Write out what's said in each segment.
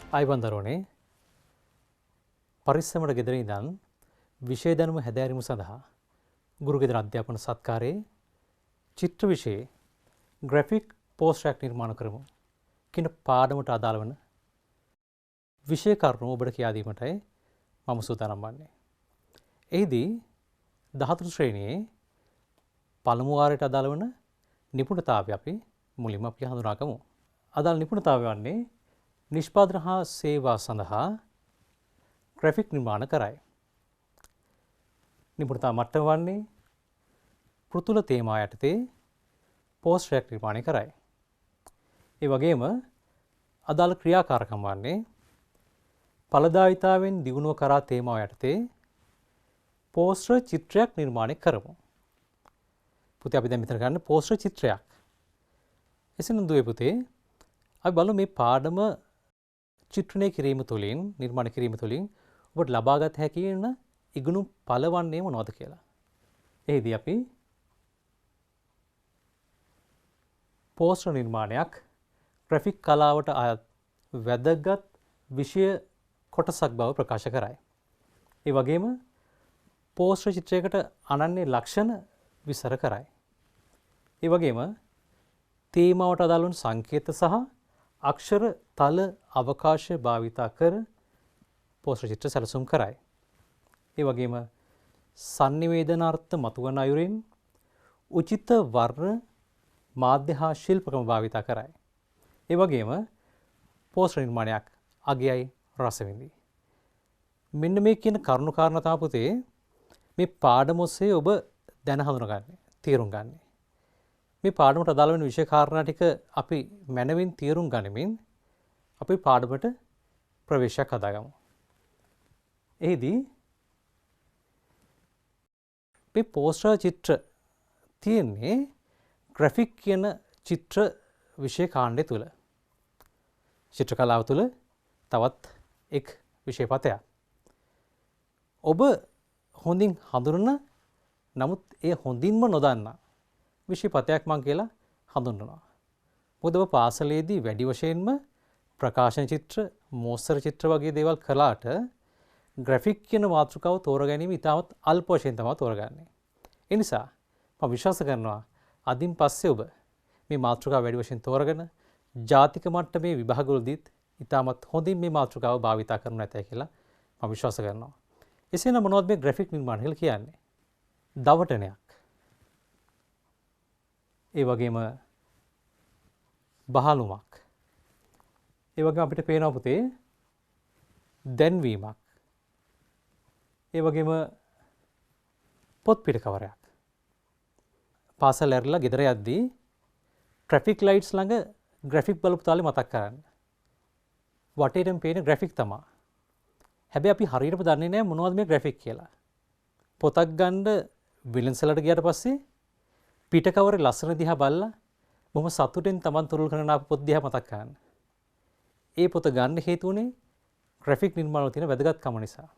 අයිබන්දරෝනේ පරිස්සමට ගෙදර ඉඳන් විෂය දැනුම හැදෑරීම සඳහා ගුරු ගෙදර අධ්‍යාපන සත්කාරයේ චිත්‍ර විෂයේ ග්‍රැෆික් පෝස්ටරයක් නිර්මාණ කරමු කියන පාඩමට අදාළ වන විෂය කරුණු ඔබට කියා දීමටයි මම සූදානම් වන්නේ. එහිදී 14 ශ්‍රේණියේ පළමු වාරයට අදාළ වන නිපුණතාවය අපි මුලින්ම හඳුනාගමු. අදාළ නිපුණතාවය වන්නේ නිෂ්පාදන හා සේවා සඳහා ග්‍රැෆික් නිර්මාණ කරයි. නිපුණතා මට්ටම වන්නේ පෘතුල තේමා යටතේ පෝස්ටරයක් නිර්මාණය කරයි. ඒ වගේම අදාළ ක්‍රියාකාරකම් වන්නේ ඵලදායීතාවෙන් දියුණුව කරා තේමාව යටතේ පෝස්ටර් චිත්‍රයක් නිර්මාණය කරමු. පුතේ අපි දැන් මෙතන ගන්න පෝස්ටර් චිත්‍රයක්. එසේනම් දුවේ පුතේ අපි බලමු මේ පාඩම චිත්‍රණය කිරීම තුළින් නිර්මාණය කිරීම තුළින් ඔබට ලබාගත හැකි වෙන ඉගෙනුම් ඵල වන්නේ මොනවද කියලා. එහිදී අපි පෝස්ටර් නිර්මාණයක් ග්‍රැෆික් කලාවට අයත් වැදගත් විෂය කොටසක් බව ප්‍රකාශ කරයි. ඒ වගේම පෝස්ටර් චිත්‍රයකට අනන්‍ය ලක්ෂණ විස්තර කරයි. ඒ වගේම තේමාවට අදාළ වන සංකේත සහ අක්ෂර තල අවකාශ භාවිතා කර පෝස්ටර් චිත්‍ර සැලසුම් කරයි. ඒ වගේම sannivedanaartha මතුවන අයුරින් උචිත වර්ණ මාධ්‍ය හා ශිල්පකම භාවිතා කරයි. ඒ වගේම පෝස්ටර් නිර්මාණයක් අගයයි රස විඳි. මෙන්න මේ කියන කරුණු කාරණා තමයි පුතේ මේ පාඩම ඔස්සේ ඔබ දැන හඳුනගන්නේ, තේරුම් ගන්නේ. මේ පාඩමට අදාළ වෙන විෂය කාරණා ටික අපි මනවින් තේරුම් ගනිමින් අපි පාඩමට ප්‍රවේශයක් හදාගමු. එහිදී මේ පෝස්ටර් චිත්‍ර තියෙන්නේ ග්‍රැෆික් කියන චිත්‍ර විෂය කාණ්ඩය තුල. චිත්‍ර කලාව තුල තවත් එක් විෂය පතයක්. ඔබ හොඳින් හඳුනන නමුත් ඒ හොඳින්ම නොදන්නා විෂය පතයක් මං කියලා හඳුන්වනවා. මොකද ඔබ පාසලේදී වැඩි වශයෙන්ම ප්‍රකාශන චිත්‍ර, මෝස්තර චිත්‍ර වගේ දේවල් කළාට ග්‍රැෆික් කියන මාතෘකාව තෝරගැනීම ඉතාමත් අල්ප වශයෙන් තමයි තෝරගන්නේ. ඒ නිසා මම විශ්වාස කරනවා අදින් පස්සේ ඔබ මේ මාතෘකාව වැඩි වශයෙන් තෝරගෙන ජාතික මට්ටමේ විභාගවලදීත් ඉතාමත් හොඳින් මේ මාතෘකාව භාවිතා කරනු ඇතයි කියලා මම විශ්වාස කරනවා. එසේනම් මොනවද මේ ග්‍රැෆික් නිර්මාණ කියලා කියන්නේ? දවටනයක්. ඒ වගේම බහලුමක්. ඒ වගේම අපිට පේනවා පුතේ දැන්වීමක්. ඒ වගේම පොත් පිට කවරයක්. පාසල් ඇරලා ගෙදර යද්දී ට්‍රැෆික් ලයිට්ස් ළඟ ග්‍රැෆික් බලපු තාලේ මතක් කරන්න. වටේටම පේන ග්‍රැෆික් තමයි. හැබැයි අපි හරියටම දන්නේ නැහැ මොනවද මේ ග්‍රැෆික් කියලා. පොතක් ගන්න විලන්සලට ගියාට පස්සේ පිට කවරේ ලස්සන දිහා බලලා බොහොම සතුටින් Taman තුරුල් කරන ආපු පොත් දිහා මතක් කරගන්න. ඒ පොත ගන්න හේතු වුණේ ග්‍රැෆික් නිර්මාණ වල තියෙන වැදගත්කම නිසා.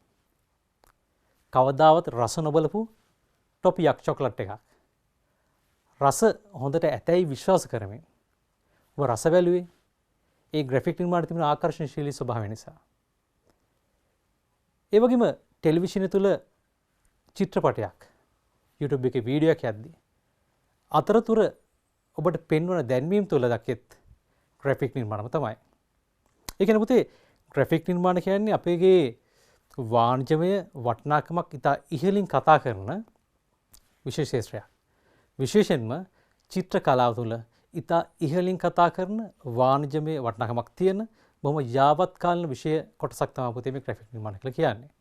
කවදාවත් රස නොබලපු ටොපියක් චොකලට් එකක්. රස හොඳට ඇතැයි විශ්වාස කරමින් ඔබ රස බැලුවේ ඒ ග්‍රැෆික් නිර්මාණයේ තිබෙන ආකර්ෂණශීලී ස්වභාවය නිසා. ඒ වගේම ටෙලිවිෂන් තුල චිත්‍රපටයක් YouTube එකේ වීඩියෝ එකක් යද්දී අතරතුර ඔබට පෙන්වන දැන්වීම් තුල දක්ෙත් ග්‍රැෆික් නිර්මාණම තමයි. ඒ කියන්නේ පුතේ ග්‍රැෆික් නිර්මාණ කියන්නේ අපේගේ වාණිජමය වටිනාකමක් ඉතා ඉහළින් කතා කරන විශේෂ ක්ෂේත්‍රයක්. විශේෂයෙන්ම චිත්‍ර කලාව තුළ ඉතා ඉහළින් කතා කරන වාණිජමය වටිනාකමක් තියෙන බොහොම යාවත් කාලීන විෂය කොටසක් තමයි පුතේ මේ ග්‍රැෆික් නිර්මාණ කියලා කියන්නේ.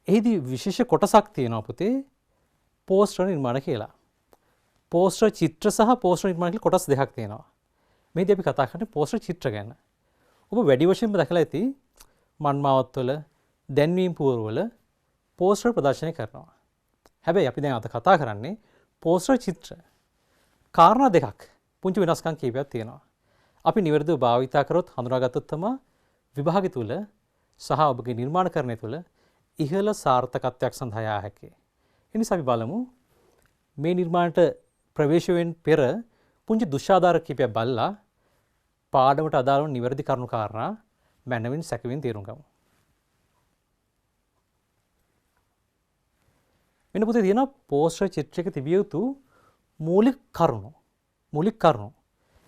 එහිදී විශේෂ කොටසක් තියෙනවා පුතේ පෝස්ටර් නිර්මාණ කියලා. පෝස්ටර් චිත්‍ර සහ පෝස්ටර් නිර්මාණ කියලා කොටස් දෙකක් තියෙනවා. මේදී අපි කතා කරන්නේ පෝස්ටර් චිත්‍ර ගැන. ඔබ වැඩි වශයෙන්ම දැකලා ඇති මන්මාවත්වල දැන්වීම් පුවරුවල පෝස්ටර් ප්‍රදර්ශනය කරනවා. හැබැයි අපි දැන් අද කතා කරන්නේ පෝස්ටර් චිත්‍ර. කාරණා දෙකක් පුංචි වෙනස්කම් කීපයක් තියෙනවා. අපි නිවැරදිව භාවිතා කරොත් හඳුනාගත්තොත් තමයි විභාගය තුල සහ ඔබගේ නිර්මාණකරණය තුල ඉහළ සාර්ථකත්වයක් සඳහා යා හැකියි. ඒ නිසා අපි බලමු මේ නිර්මාණයට ප්‍රවේශ වෙන්න පෙර පුංචි දුෂ්‍යාධාර කීපයක් බලලා පාඩමට අදාළව නිවැරදි කරුණු කාරණා මනවින් සැකවින් තේරුම් ගමු. මෙන්න පුතේ තියෙනවා පෝස්ටර් චිත්‍රයක තිබිය යුතු මූලික කරුණු. මූලික කරුණු.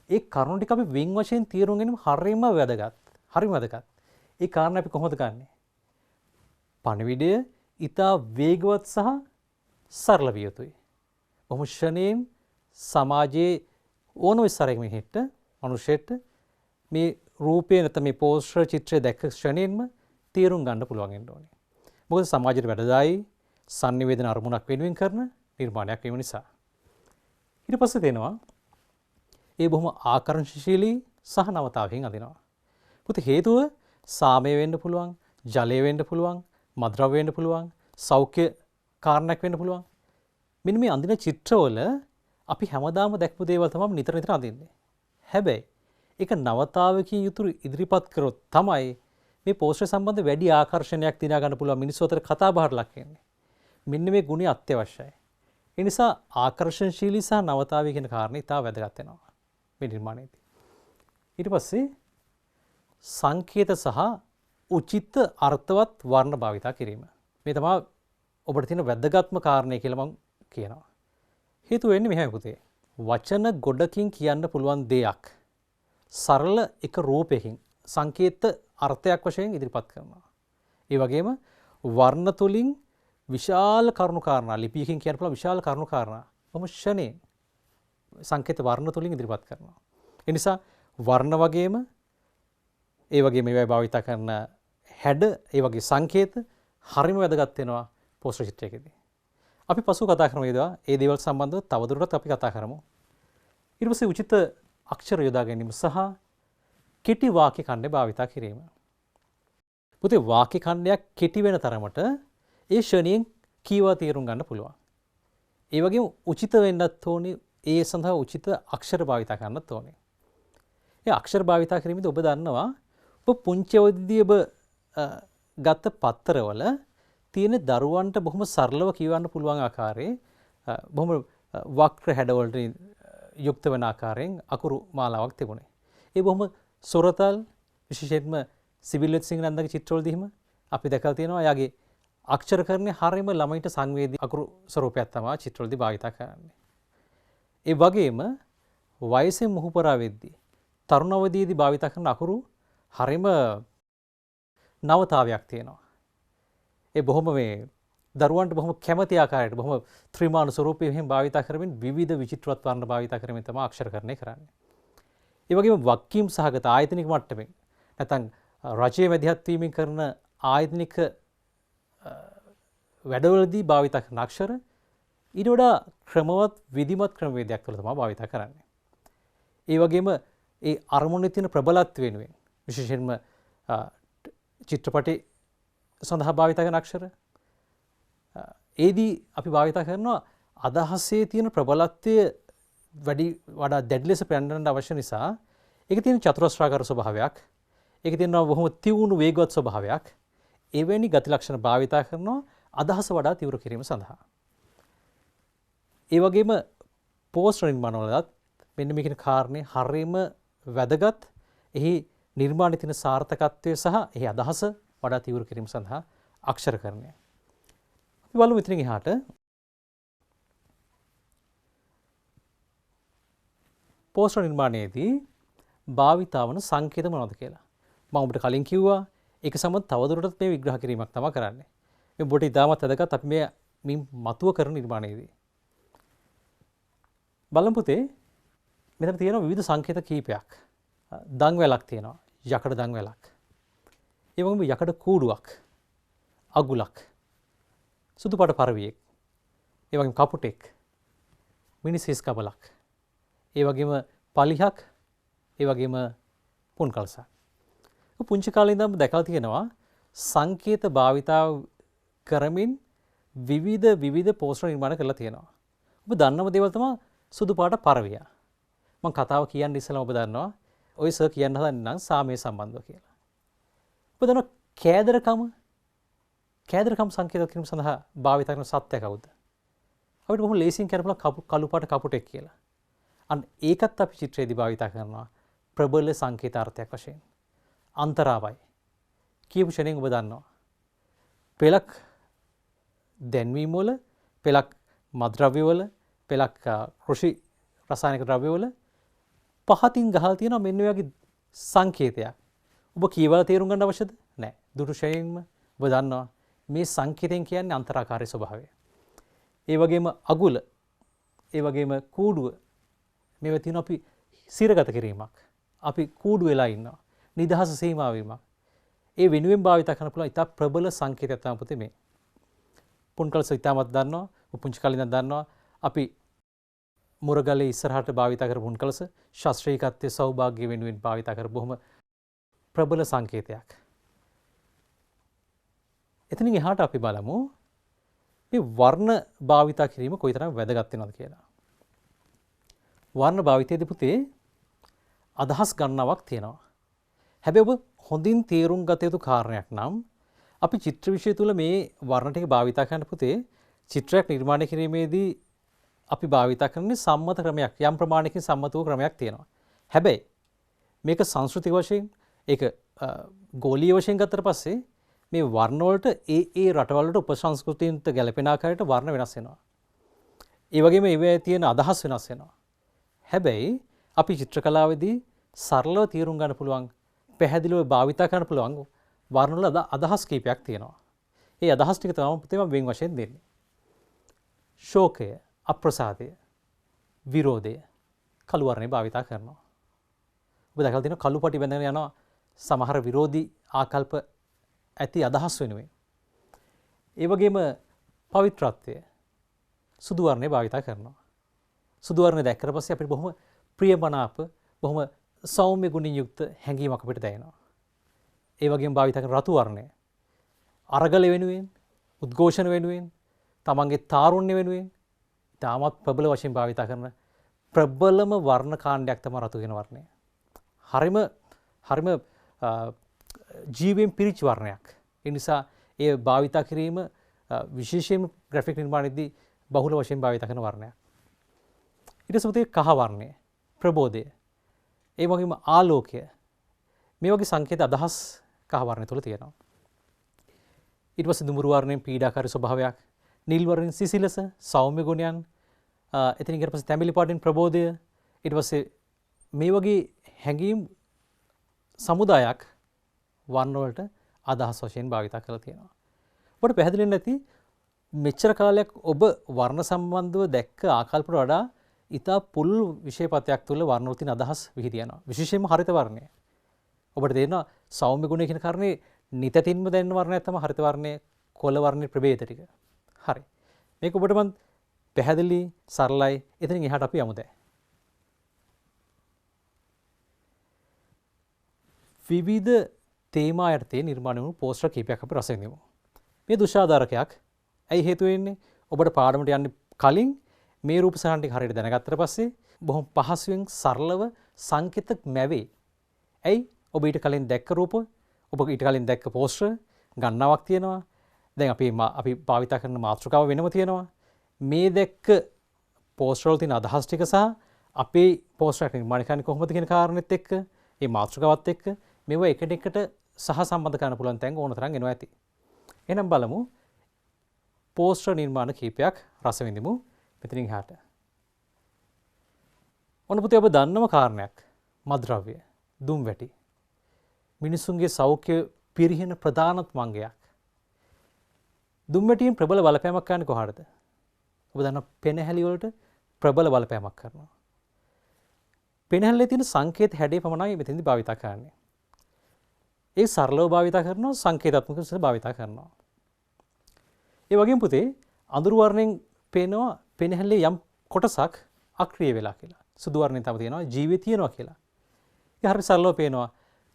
ඒ කරුණු ටික අපි වින් වශයෙන් තේරුම් ගැනීම හරියම වැදගත්. හරිම වැදගත්. ඒ කාරණා අපි කොහොමද ගන්නෙ? පණිවිඩය ඊටා වේගවත් සහ සරල විය යුතුයි. බොහොම ශනේන් සමාජයේ ඕනම ස්තරයක මිනිහෙක්ට මනුෂ්‍යයෙක්ට මේ රූපේ නැත්නම් මේ පෝස්ටර් චිත්‍රය දැක්ක ශනේන්ම තේරුම් ගන්න පුළුවන් වෙන්න ඕනේ. මොකද සමාජයට වැඩදායි sannivedana අරමුණක් වෙනුවෙන් කරන නිර්මාණයක් වීම නිසා. ඊට පස්සේ දෙනවා ඒ බොහොම ආකර්ෂණශීලී සහ නවතාවකින් අදිනවා. පුතේ හේතුව සාමය වෙන්න පුළුවන්, ජලය වෙන්න පුළුවන්, මද්‍රව්‍ය වෙන්න පුළුවන්, සෞඛ්‍ය කාරණයක් වෙන්න පුළුවන්. මෙන්න මේ අඳින චිත්‍රවල අපි හැමදාම දැක්පු දේවල් තමයි නිතර නිතර අඳින්නේ. හැබැයි ඒක නවතාවකින් යුතුව ඉදිරිපත් කරොත් තමයි මේ පෝස්ටර් සම්බන්ධ වැඩි ආකර්ෂණයක් දිනා ගන්න පුළුවන් මිනිස්සු අතර කතා බහට ලක් වෙන්නේ. මෙන්න මේ ගුණය අත්‍යවශ්‍යයි. ඒ නිසා ආකර්ෂණශීලී සහ නවතාවී කියන කාරණේ ඉතාම වැදගත් වෙනවා මේ නිර්මාණයේදී. ඊට පස්සේ සංකේත සහ උචිත අර්ථවත් වර්ණ භාවිතා කිරීම. මේ තමයි ඔබට තියෙන වැදගත්ම කාරණේ කියලා මම කියනවා. හේතුව වෙන්නේ මෙහෙමයි පුතේ. වචන ගොඩකින් කියන්න පුළුවන් දෙයක් සරල එක රූපයකින් සංකේත අර්ථයක් වශයෙන් ඉදිරිපත් කරනවා. ඒ වගේම වර්ණ තුලින් විශාල කරුණු කාරණා ලිපියකින් කියන්න පුළුවන් විශාල කරුණු කාරණා කොහොම ෂණේ සංකේත වර්ණ තුලින් ඉදිරිපත් කරනවා. ඒ නිසා වර්ණ වගේම ඒ වගේම මේවා භාවිත කරන හැඩ ඒ වගේ සංකේත හරිම වැදගත් වෙනවා පෝස්ටර් චිත්‍රයකදී. අපි පසුව කතා කරමු ඒ දේවල් සම්බන්ධව තවදුරටත් අපි කතා කරමු. ඊට පස්සේ උචිත අක්ෂර යොදා ගැනීම සහ කෙටි වාක්‍ය ඛණ්ඩ භාවිත කිරීම. පුතේ වාක්‍ය ඛණ්ඩයක් කෙටි වෙන තරමට ඒ ශ්‍රණියෙන් කීවා තේරුම් ගන්න පුළුවන්. ඒ වගේම උචිත වෙන්නත් ඕනේ. ඒ සඳහා උචිත අක්ෂර භාවිත කරන්නත් ඕනේ. ඒ අක්ෂර භාවිත කිරීමේදී ඔබ දන්නවා ඔබ පුංචි අවදිදී ඔබ ගත පත්තරවල තියෙන දරුවන්ට බොහොම සරලව කියවන්න පුළුවන් ආකාරයේ බොහොම වක්‍ර හැඩවලට යුක්ත වෙන ආකාරයෙන් අකුරු මාලාවක් තිබුණේ. ඒ බොහොම සොරතල් විශේෂයෙන්ම සිවිල් සිංහනන්දගේ චිත්‍රවලදී හිම අපි දැකලා තියෙනවා එයාගේ අක්ෂරකරණය හරියම ළමයින්ට සංවේදී අකුරු ස්වරූපයක් තමයි චිත්‍රවලදී භාවිත කරන්නේ. ඒ වගේම වයසෙන් මුහුපරා වෙද්දී තරුණ අවදියේදී භාවිත කරන අකුරු හරියම නවතාවයක් තියෙනවා. ඒ බොහොම මේ දරුවන්ට බොහොම කැමති ආකාරයට බොහොම ත්‍රිමාන ස්වරූපයෙන් භාවිත කරමින් විවිධ විචිත්‍රවත් වර්ණ භාවිත කරමින් තමයි අක්ෂරකරණය කරන්නේ. ඒ වගේම වක්කීම් සහගත ආයතනික මට්ටමින් නැත්නම් රචයේ මැදිහත් වීමෙන් කරන ආයතනික වැඩවලදී භාවිත කරන අක්ෂර ඊට වඩා ක්‍රමවත් විධිමත් ක්‍රමවේදයක් තුළ තමයි භාවිත කරන්නේ. ඒ වගේම ඒ අරමුණේ තියෙන ප්‍රබලත්වය වෙනුවෙන් විශේෂයෙන්ම චිත්‍රපටි සඳහා භාවිත කරන අක්ෂර ඒදී අපි භාවිත කරනවා අදහසේ තියෙන ප්‍රබලත්වය වඩා දැඩි ලෙස පෙන්වන්න අවශ්‍ය නිසා ඒකේ තියෙන චතුරස්‍රාකාර ස්වභාවයක් ඒකේ තියෙන බොහොම තියුණු වේගවත් ස්වභාවයක් එවැනි ගති ලක්ෂණ භාවිත කරනවා අදහස වඩා තීව්‍ර කිරීම සඳහා. ඒ වගේම පෝස්ටර් නිර්මාණවලත් මෙන්න මේ කියන කාරණේ හරියම වැදගත්. එහි නිර්මාණයේ තියෙන සාර්ථකත්වය සහ එහි අදහස වඩා තීව්‍ර කිරීම සඳහා අක්ෂරකරණය. අපි බලමු මෙතනින් එහාට පෝස්ටර් නිර්මාණයේදී භාවිතා වන සංකේත මොනවද කියලා. මම ඔබට කලින් කිව්වා ඒක සම්බන්ධ තවදුරටත් මේ විග්‍රහ කිරීමක් තමයි කරන්නේ. මේ ඔබට ඉතාමත් වැදගත් අපි මේ මතුව කරන නිර්මාණයේදී. බලමු පුතේ මෙතන තියෙනවා විවිධ සංකේත කීපයක්. දංවැලක් තියෙනවා. යකඩ දංවැලක්. ඒ වගේම යකඩ කූඩුවක්. අගුලක්. සුදු පාට පරවියෙක්. ඒ වගේම කපුටෙක්. මිනිස් හිස් කබලක්. ඒ වගේම පලිහක්. ඒ වගේම පුන් කලසක්. පුංචි කාලේ ඉඳන්ම දැකලා තියෙනවා සංකේත භාවිතාව කරමින් විවිධ පෝස්ටර් නිර්මාණ කරලා තියෙනවා. ඔබ දන්නම දේවල් තමයි සුදු පාට පරවිය. මම කතාව කියන්න ඉස්සෙල්ලා ඔබ දන්නවා ඔය සර් කියන්න හදන්නේ නම් සාමය සම්බන්ධව කියලා. ඔබ දන්නවා කෑදරකම් සංකේත කිරීම සඳහා භාවිත කරන සත්‍ය කවුද? අපිට බොහොම ලේසියෙන් කියන්න පුළුවන් කළු පාට කපුටෙක් කියලා. අන්න ඒකත් අපි චිත්‍රයේදී භාවිතා කරනවා ප්‍රබල සංකේතාර්ථයක් වශයෙන්. අන්තරාවයි. කියපු ෂණයෙන් ඔබ දන්නවා. පෙලක් දැන්වීම වල, පෙලක් මද්ද්‍රව්‍ය වල, පෙලක් කෘෂි රසායනික ද්‍රව්‍ය වල පහතින් ගහලා තියෙනවා මෙන්න ඔය වගේ සංකේතයක්. ඔබ කියවලා තේරුම් ගන්න අවශ්‍යද? නැහැ. දුරු ෂණයෙන්ම ඔබ දන්නවා මේ සංකේතයෙන් කියන්නේ අන්තරාකාරී ස්වභාවය. ඒ වගේම අගුල, ඒ වගේම කූඩුව මේවා තියෙනවා අපි සිරගත කිරීමක්. අපි කූඩු වෙලා ඉන්නවා. නිදහස සීමා වීමක්. ඒ වෙනුවෙන් භාවිත කරන්න පුළුවන් ඉතා ප්‍රබල සංකේතයක් තමයි පුතේ මේ. පුන්කල්ස ඉතාමත් දන්නවා, පුංචි කලින් දන්නවා අපි මුරගලේ ඉස්සරහට භාවිත කරපු පුන්කල්ස ශාස්ත්‍රීයත්වයේ සෞභාග්‍ය වෙනුවෙන් භාවිත කරපු බොහොම ප්‍රබල සංකේතයක්. එතනින් එහාට අපි බලමු මේ වර්ණ භාවිත කිරීම කොයිතරම් වැදගත් වෙනවද කියලා. වර්ණ භාවිතයේදී පුතේ අදහස් ගණනාවක් තියෙනවා. හැබැයි ඔබ හොඳින් තේරුම් ගත යුතු කාරණයක් නම් අපි චිත්‍ර විෂය තුල මේ වර්ණ ටික භාවිත කරන පුතේ චිත්‍රයක් නිර්මාණය කිරීමේදී අපි භාවිත කරන්නේ සම්මත ක්‍රමයක්, යම් ප්‍රමාණයකින් සම්මත වූ ක්‍රමයක් තියෙනවා. හැබැයි මේක සංස්කෘතික වශයෙන් ඒක ගෝලීය වශයෙන් ගත්තට පස්සේ මේ වර්ණ වලට ඒ රටවලට උපසංස්කෘතීන්ට ගැලපෙන ආකාරයට වර්ණ වෙනස් වෙනවා. ඒ වගේම ඒවැය තියෙන අදහස් වෙනස් වෙනවා. හැබැයි අපි චිත්‍ර කලාවේදී සරලව තීරුම් ගන්න පුළුවන්, පැහැදිලිව භාවිත කරන්න පුළුවන් වර්ණ වල අදහස් කීපයක් තියෙනවා. ඒ අදහස් ටික තමයි පුතේ මම වෙන් වශයෙන් දෙන්නේ. ශෝකය, අප්‍රසාදය, විරෝධය කළු වර්ණේ භාවිත කරනවා. ඔබ දැකලා තියෙනවා කළු පටි බැඳගෙන යනවා සමහර විරෝධී ආකල්ප ඇති අදහස් වෙනුවෙන්. ඒ වගේම පවිත්‍රත්වය සුදු වර්ණේ භාවිත කරනවා. සුදු වර්ණේ දැක්කට පස්සේ අපිට බොහොම ප්‍රියමනාප, බොහොම සෞම්‍ය ගුණින් යුක්ත හැඟීමක් අපිට දැනෙනවා. ඒ වගේම භාවිත කරන රතු වර්ණය අරගල වෙනුවෙන්, උද්ඝෝෂණ වෙනුවෙන්, තමන්ගේ තාරුණ්‍ය වෙනුවෙන් තාමත් ප්‍රබල වශයෙන් භාවිත කරන ප්‍රබලම වර්ණ කාණ්ඩයක් තමයි රතු වෙන වර්ණය. හරිම ජීවයෙන් පිරිච්ච වර්ණයක්. ඒ නිසා ඒ භාවිත කිරීම විශේෂයෙන්ම ග්‍රැෆික් නිර්මාණයේදී බහුල වශයෙන් භාවිත කරන වර්ණයක්. ඊට පස්සේ කහ වර්ණය, ප්‍රබෝධය, ඒ වගේම ආලෝකය, මේ වගේ සංකේත අදහස් කහ වර්ණය තුළ තියෙනවා. ඊට පස්සේ දුඹුරු වර්ණයෙන් පීඩාකාරී ස්වභාවයක්, නිල් වර්ණයෙන් සිසිලස, සෞම්‍ය ගුණයන්, එතනින් ඊට පස්සේ තැඹිලි පාටින් ප්‍රබෝධය, ඊට පස්සේ මේ වගේ හැඟීම් සමුදායක් වර්ණ වලට අදහස් වශයෙන් භාවිත කරලා තියෙනවා. ඔබට පැහැදිලි නැති මෙච්චර කාලයක් ඔබ වර්ණ සම්බන්ධව දැක්ක ආකල්පවලට වඩා ඉතා පුළුල් විෂයපතයක් තුළ වර්ණ වල තියෙන අදහස් විහිදිනවා. විශේෂයෙන්ම හරිත වර්ණය. ඔබට තේරෙනවා සෞම්‍ය ගුණය කියන කාරණේ නිතතින්ම දැනෙන වර්ණයක් තමයි හරිත වර්ණය, කොළ වර්ණයේ ප්‍රභේද ටික. හරි. මේක ඔබට මම පැහැදිලි සරලයි. එතනින් එහාට අපි යමු දැන්. විවිධ තේමා යටතේ නිර්මාණය වුණු පෝස්ටර් කීපයක් අපි රස විඳිමු. මේ දුෂාදාරකයක් ඇයි හේතු වෙන්නේ? ඔබට පාඩමට යන්න කලින් මේ රූප සටහන් ටික හරියට දැනගත්තට පස්සේ බොහොම පහසුවෙන් සරලව සංකේත මැවේ. ඇයි? ඔබ ඊට කලින් දැක්ක රූප, ඔබ ඊට කලින් දැක්ක පෝස්ටර් ගණනාවක් තියෙනවා. දැන් අපි භාවිත කරන මාතෘකාව වෙනම තියෙනවා. මේ දැක්ක පෝස්ටර් වල තියෙන අදහස් ටික සහ අපේ පෝස්ටර් එක නිර්මාණය කරන්නේ කොහොමද කියන කාරණෙත් එක්ක, මේ මාතෘකාවත් එක්ක මේවා එකට එකට සහ සම්බන්ධ කරන්න පුළුවන් තැන් ඕන තරම් එනවා ඇති. එහෙනම් බලමු පෝස්ටර් නිර්මාණ කීපයක් රස විඳිමු මෙතනින් එහාට. ඔන්න පුතේ ඔබ දන්නම කාරණයක් මද්ද්‍රව්‍ය, දුම් වැටි. මිනිසුන්ගේ සෞඛ්‍ය පිරිහෙන ප්‍රධානම අංගයක්. දුම් වැටියෙන් ප්‍රබල බලපෑමක් කරන්නේ කොහාටද? ඔබ දන්නවා පෙනහැලි වලට ප්‍රබල බලපෑමක් කරනවා. පෙනහැල්ලේ තියෙන සංකේත හැඩය පමණයි මෙතෙන්දී භාවිත කරන්නේ. ඒ සරලව භාවිත කරනවා, සංකේතාත්මක ලෙස භාවිත කරනවා. ඒ වගේම පුතේ අඳුරු වර්ණයෙන් පේනවා පෙනහැල්ලේ යම් කොටසක් අක්‍රිය වෙලා කියලා. සුදු වර්ණයෙන් තමයි තියෙනවා ජීවේ තියෙනවා කියලා. ඒ හරිය සරලව පේනවා.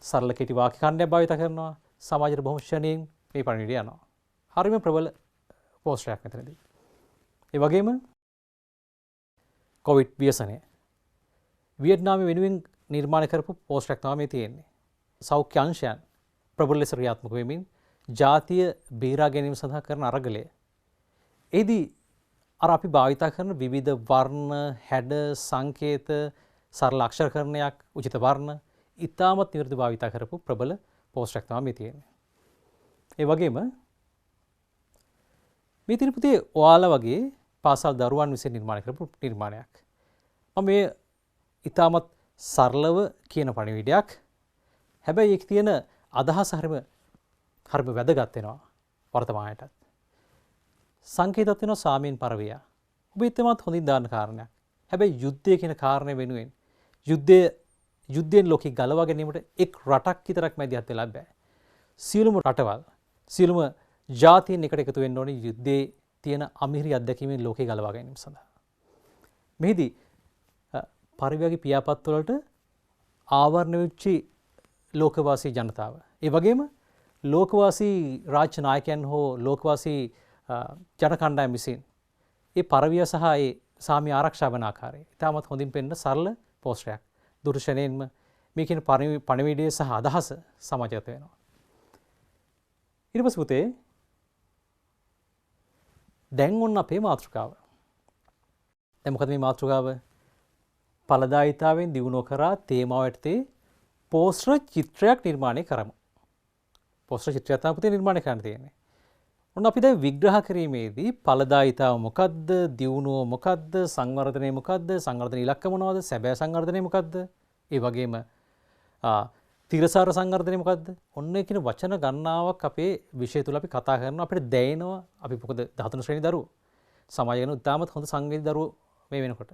සරල කෙටි වාක්‍ය ඛණ්ඩයක් භාවිත කරනවා. සමාජයට බොහොම ශ්‍රණයෙන් මේ පණිවිඩය යනවා. හරියම ප්‍රබල පෝස්ටරයක් මෙතනදී. ඒ වගේම කොවිඩ් ව්‍යසනය වියට්නාමයේ වෙනුවෙන් නිර්මාණය කරපු පෝස්ටරයක් තමයි මේ තියෙන්නේ. සෞඛ්‍ය අංශයන් ප්‍රබල ලෙස ක්‍රියාත්මක වෙමින් ජාතිය බේරා ගැනීම සඳහා කරන අරගලය. එෙහිදී අර අපි භාවිතා කරන විවිධ වර්ණ, හැඩ, සංකේත, සරල අක්ෂරකරණයක්, උචිත වර්ණ ඉතාමත් නිවැරදි භාවිතා කරපු ප්‍රබල පෝස්ට් එකක් තමයි මේ තියෙන්නේ. ඒ වගේම මේ තියෙන පුතේ ඔයාලා වගේ පාසල් දරුවන් විසින් නිර්මාණය කරපු නිර්මාණයක්. මම මේ ඉතාමත් සරලව කියන පණිවිඩයක්. හැබැයි ඒක තියෙන අදහස හරිම වැදගත් වෙනවා වර්තමානයටත්. සංකේතත් වෙනවා සාමීන් පරවිය. ඔබ ඉතමත් හොඳින් දාන්න කාරණයක්. හැබැයි යුද්ධය කියන කාරණය වෙනුවෙන් යුද්ධයෙන් ලෝකෙ ගලවා ගැනීමට එක් රටක් විතරක් මැදිහත් වෙලා බෑ. සියලුම රටවල් සියලුම ජාතීන් එකට එකතු වෙන්න ඕනේ යුද්ධයේ තියෙන අමිහිරි අත්දැකීමෙන් ලෝකෙ ගලවා ගැනීම සඳහා. මෙහිදී පරිවැගේ පියාපත් වලට ආවරණය වෙච්ච ලෝකවාසී ජනතාව. ඒ වගේම ලෝකවාසී රාජ්‍ය නායකයන් හෝ ලෝකවාසී ජන කණ්ඩායම් විසින් ඒ පරවිය සහ ඒ සාමි ආරක්ෂා වන ආකාරය ඉතාමත් හොඳින් පෙන්න සරල පෝස්ටරයක්. දුර්ශනයෙන්ම මේ කියන පණිවිඩය සහ අදහස සමාජගත වෙනවා. ඊට පස්සේ පුතේ දැන් ඔන්න අපේ මාතෘකාව. දැන් මොකද මේ මාතෘකාව? ඵලදායීතාවෙන් දියුණුව කරා තේමාව යටතේ පෝස්ටර් චිත්‍රයක් නිර්මාණය කරමු. පෝස්ටර් චිත්‍රයක් තමයි පුතේ නිර්මාණය කරන්න තියෙන්නේ. ඔන්න අපි දැන් විග්‍රහ කිරීමේදී ඵලදායීතාව මොකද්ද? දියුණුව මොකද්ද? සංවර්ධනය මොකද්ද? සංවර්ධන ඉලක්ක මොනවද? සැබෑ සංවර්ධනය මොකද්ද? ඒ වගේම තිරසාර සංවර්ධනය මොකද්ද? ඔන්න කියන වචන ගණනාවක් අපේ විෂය තුල අපි කතා කරනවා. අපිට දැනෙනවා අපි මොකද 13 ශ්‍රේණි දරුවෝ. සමාජය ගැන ඉතාමත් හොඳ සංවේදී දරුවෝ මේ වෙනකොට.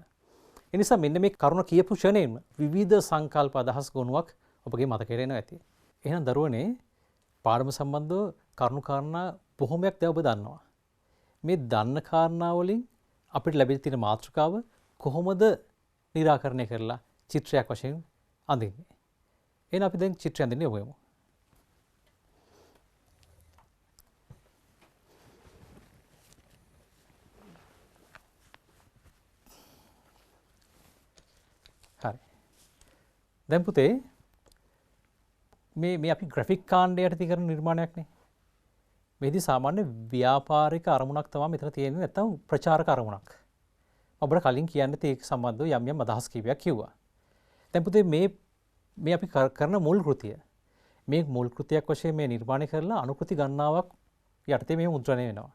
ඒ නිසා මෙන්න මේ කරුණ කියපු ෂණයෙන්ම විවිධ සංකල්ප අදහස් ගොනුවක් ඔබගේ මතකයට එනවා ඇති. එහෙනම් දරුවනේ පාඩම සම්බන්ධව කරුණු කාරණා බොහොමයක් දැන් ඔබ දන්නවා. මේ දන්න කාරණා වලින් අපිට ලැබෙන තියෙන මාතෘකාව කොහොමද निराකරණය කරලා චිත්‍රයක් වශයෙන් අඳින්නේ. එහෙනම් අපි දැන් චිත්‍රය අඳින්න යමු. හරි. දැන් පුතේ මේ අපි ග්‍රැෆික් කාණ්ඩය යටතේ කරන නිර්මාණයක් නේ. මේදී සාමාන්‍ය ව්‍යාපාරික අරමුණක් තමයි මෙතන තියෙන්නේ නැත්නම් ප්‍රචාරක අරමුණක්. ඔබට කලින් කියන්න තියෙක සම්බන්ධව යම් අදහස් කීපයක් කිව්වා. දැන් පුතේ මේ අපි කරන මුල් කෘතිය. මේ මුල් කෘතියක් වශයෙන් මේ නිර්මාණය කරලා අනුකෘති ගණනාවක් යටතේ මේ මුද්‍රණය වෙනවා.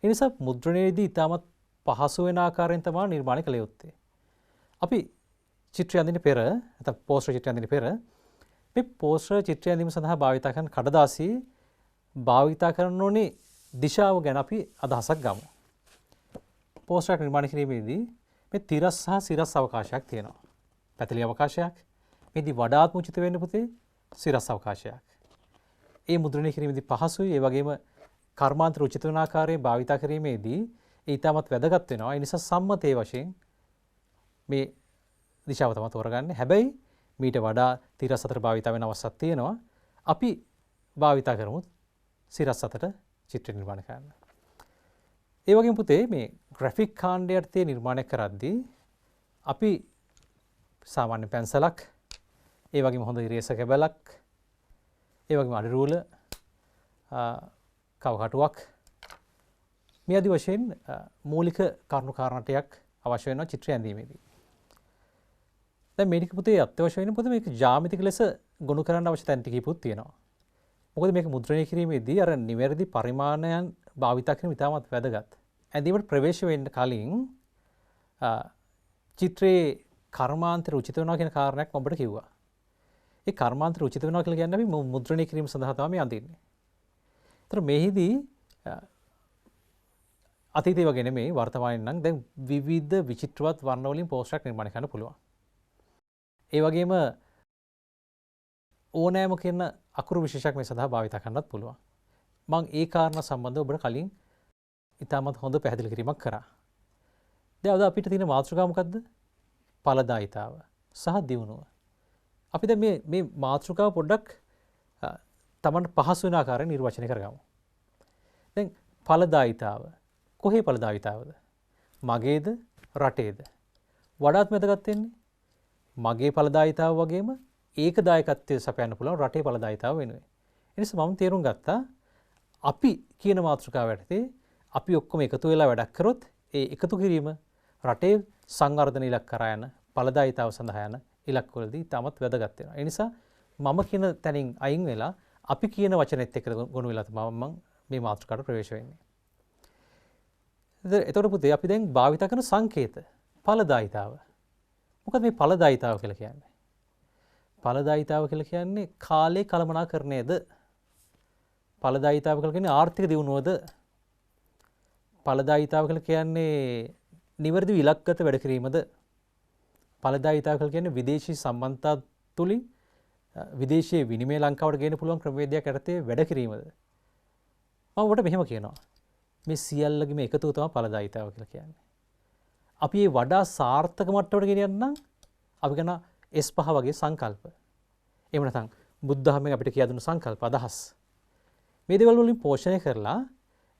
ඒ නිසා මුද්‍රණයේදී ඉතාමත් පහසු වෙන ආකාරයෙන් තමයි නිර්මාණය කළ යුත්තේ. අපි චිත්‍රය අඳින්න පෙර නැත්නම් පෝස්ටර් චිත්‍රය අඳින්න පෙර මේ පෝස්ටර් චිත්‍රය අඳීම සඳහා භාවිත කරන කඩදාසි භාවිතා කරන ඕනේ දිශාව ගැන අපි අදහසක් ගමු. පෝස්ටර් නිර්මාණය කිරීමේදී මේ තිරස් සහ සිරස් අවකාශයක් තියෙනවා. පැතලි අවකාශයක්. මේදී වඩාත් මුචිත වෙන්න පුතේ සිරස් අවකාශයක්. ඒ මුද්‍රණය කිරීමේදී පහසුයි. ඒ වගේම කර්මාන්තර උචිත වන ආකාරයෙන් භාවිතා කිරීමේදී ඒ ඉතාමත් වැදගත් වෙනවා. ඒ නිසා සම්මතයේ වශයෙන් මේ දිශාව තමයි තෝරගන්නේ. හැබැයි මීට වඩා තිරස් අතර භාවිතා වෙන අවස්ථාවක් තියෙනවා. අපි භාවිතා කරමු සිරස් අතට චිත්‍ර නිර්මාණය කරන්න. ඒ වගේම පුතේ මේ ග්‍රැෆික් කාණ්ඩය යටතේ නිර්මාණය කරද්දී අපි සාමාන්‍ය පැන්සලක්, ඒ වගේම හොඳ ඉරේසර් කැබලක්, ඒ වගේම අඩි රූල, කවකටුවක් මේ ආදී වශයෙන් මූලික කරුණු කාරණා ටිකක් අවශ්‍ය වෙනවා චිත්‍රය ඇඳීමේදී. දැන් මේක පුතේ අත්‍යවශ්‍ය වෙන පුතේ මේක ජ්‍යාමිතික ලෙස ගොනු කරන්න අවශ්‍ය තැන් ටිකකුත් තියෙනවා. මොකද මේක මුද්‍රණය කිරීමේදී අර නිවැරදි පරිමාණයන් භාවිත කිරීම ඉතාමත් වැදගත්. ඇඳීමට ප්‍රවේශ වෙන්න කලින් චිත්‍රයේ කර්මාන්තර උචිත වෙනවා කියන කාරණයක් මම ඔබට කිව්වා. ඒ කර්මාන්තර උචිත වෙනවා කියලා කියන්නේ අපි මුද්‍රණය කිරීම සඳහා තමයි අඳින්නේ. ඒතර මේහිදී අතීතයේ වගේ නෙමෙයි වර්තමානයේ නම් දැන් විවිධ විචිත්‍රවත් වර්ණ වලින් පෝස්ටරයක් නිර්මාණය කරන්න පුළුවන්. ඒ වගේම ඕනෑම කියන අකුරු විශේෂයක් මේ සඳහා භාවිත කරන්නත් පුළුවන්. මම ඒ කාරණා සම්බන්ධව ඔබට කලින් ඉතාමත් හොඳ පැහැදිලි කිරීමක් කරා. දැන් අද අපිට තියෙන මාතෘකාව මොකද්ද? ඵලදායිතාව සහ දියුණුව. අපි දැන් මේ මාතෘකාව පොඩ්ඩක් තමන්ට පහසු වෙන ආකාරයෙන් නිර්වචනය කරගමු. දැන් ඵලදායිතාව කොහේ ඵලදායිතාවද? මගේද රටේද? වඩාත් වැදගත් වෙන්නේ මගේ ඵලදායිතාව වගේම ඒක දායකත්වයේ සපයන්න පුළුවන් රටේ ඵලදායිතාව වෙනුවෙන්. ඒ නිසා මම තේරුම් ගත්තා අපි කියන මාතෘකාව යටතේ අපි ඔක්කොම එකතු වෙලා වැඩක් කරොත් ඒ එකතු කිරීම රටේ සංවර්ධන ඉලක්ක කරා යන ඵලදායීතාව සඳහා යන ඉලක්කවලදී තමත් වැදගත් වෙනවා. ඒ නිසා මම කියන තැනින් අයින් වෙලා අපි කියන වචනෙත් එක්ක ගොනු වෙලා තමයි මම මේ මාතෘකාවට ප්‍රවේශ වෙන්නේ. එතකොට පුතේ අපි දැන් භාවිත කරන සංකේත ඵලදායීතාව. මොකද මේ ඵලදායීතාව කියලා කියන්නේ? ඵලදායීතාව කියලා කියන්නේ කාලේ කළමනාකරණයද? ඵලදායීතාව කියලා කියන්නේ ආර්ථික දියුණුවද? ඵලදායීතාව කියලා කියන්නේ නිවැරදි ඉලක්කගත වැඩ කිරීමද? ඵලදායීතාව කියලා කියන්නේ විදේශී සම්බන්ධතා තුලින් විදේශීය විනිමය ලංකාවට ගේන්න පුළුවන් ක්‍රමවේදයක් යටතේ වැඩ කිරීමද? මම ඔබට මෙහෙම කියනවා. මේ සියල්ලගේම එකතුව තමයි ඵලදායීතාව කියලා කියන්නේ. අපි මේ වඩා සාර්ථක මට්ටමකට ගෙනියන්න නම් අපි කරන S5 වගේ සංකල්ප. එහෙම නැත්නම් බුද්ධ ධර්මයෙන් අපිට කියා දුන්න සංකල්ප අදහස්. මේ දේවල් වලින් පෝෂණය කරලා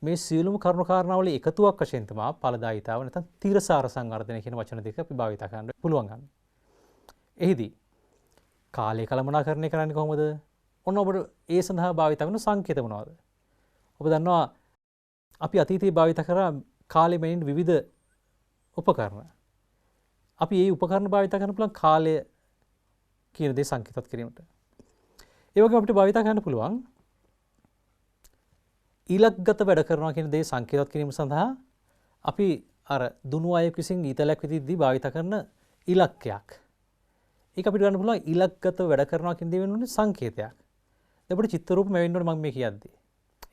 මේ සියලුම කරුණු කාරණාවල එකතුවක් වශයෙන් තමයි ඵලදායීතාව නැත්නම් තීරසාර සංවර්ධනය කියන වචන දෙක අපි භාවිත කරන්න පුළුවන් ගන්න. එහිදී කාලය කළමනාකරණය කරන්නේ කොහොමද? ඔන්න ඔබට ඒ සඳහා භාවිත කරන සංකේත මොනවද? ඔබ දන්නවා අපි අතීතයේ භාවිත කරා කාලෙ මෙයින් විවිධ උපකරණ. අපි මේ උපකරණ භාවිත කරන්න පුළුවන් කාලය කියන දේ සංකේතවත් කිරීමට. ඒ වගේම අපිට භාවිත කරන්න පුළුවන් ඉලක්කගත වැඩ කරනවා කියන දේ සංකේතවත් කිරීම සඳහා අපි අර දුනු අයෙක් විසින් ඊතලයක් විදිහදී භාවිත කරන ඉලක්කයක්. ඒක අපිට ගන්න පුළුවන් ඉලක්කගත වැඩ කරනවා කියන දේ වෙනුනේ සංකේතයක්. දැන් අපිට චිත්ත රූප මෙවෙන්න ඕනේ මම මේ කියද්දී.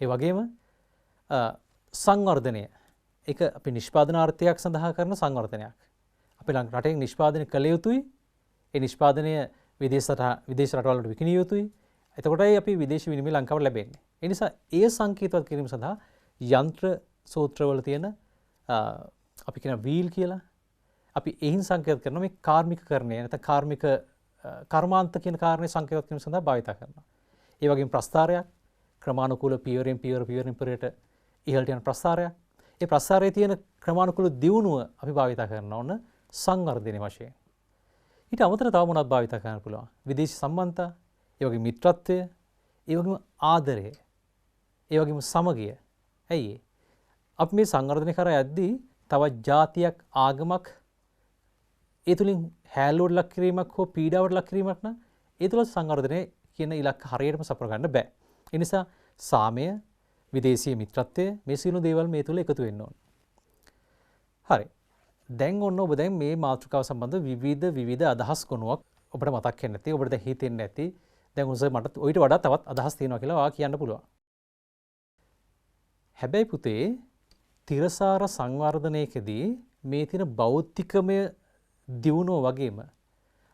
ඒ වගේම සංවර්ධනය. ඒක අපි නිෂ්පාදනාර්ථයක් සඳහා කරන සංවර්ධනයක්. අපි රටේ නිෂ්පාදනය කළ යුතුයි. ඒ නිෂ්පාදනය විදේශ රටවල් වලට විකිණිය යුතුයි. එතකොටයි අපි විදේශ විනිමය ලංකාවට ලැබෙන්නේ. ඒ නිසා ඒ සංකේතවත් කිරීම සඳහා යන්ත්‍ර සූත්‍රවල තියෙන අපි කියන වීල් කියලා අපි එහින් සංකේත කරන මේ කාර්මිකකරණය නැත්නම් කාර්මික කර්මාන්ත කියන කාරණේ සංකේතවත් කිරීම සඳහා භාවිත කරනවා. ඒ වගේම ප්‍රස්ථාරයක් ක්‍රමානුකූල පියවරෙන් පියවරට ඉහළට යන ප්‍රස්ථාරයක්. ඒ ප්‍රස්ථාරයේ තියෙන ක්‍රමානුකූල දියුණුව අපි භාවිත කරනවා ඕන සංවර්ධනයේ වශයෙන්. ඊට අමතරව තව මොනවද භාවිත කරන්න පුළුවන්? විදේශී සම්බන්ධතා, ඒ වගේම මිත්‍රත්වය, ඒ වගේම ආදරය, ඒ වගේම සමගිය. ඇයි අපි මේ සංවර්ධනය කරා යද්දී තවත් ජාතියක් ආගමක් ඒ තුලින් හැලුවට ලක් කිරීමක් හෝ පීඩාවට ලක් කිරීමක් නම් ඒ තුල සංවර්ධනය කියන ඉලක්ක හරියටම සපුර ගන්න බෑ. ඒ නිසා සාමය, විදේශීය මිත්‍රත්වය මේ සියලු දේවල් මේ තුල එකතු වෙන්න ඕන. හරි. දැන් ඔන්න ඔබ දැන් මේ මාතෘකාව සම්බන්ධව විවිධ අදහස් ගොනුවක් ඔබට මතක් වෙන්නේ නැති, ඔබට දැන් හිතෙන්නේ නැති. දැන් උන්ස මට ඊට වඩා තවත් අදහස් තියෙනවා කියලා ඔයා කියන්න පුළුවන්. හැබැයි පුතේ තිරසාර සංවර්ධනයේදී මේ තියෙන භෞතිකමය දියුණුව වගේම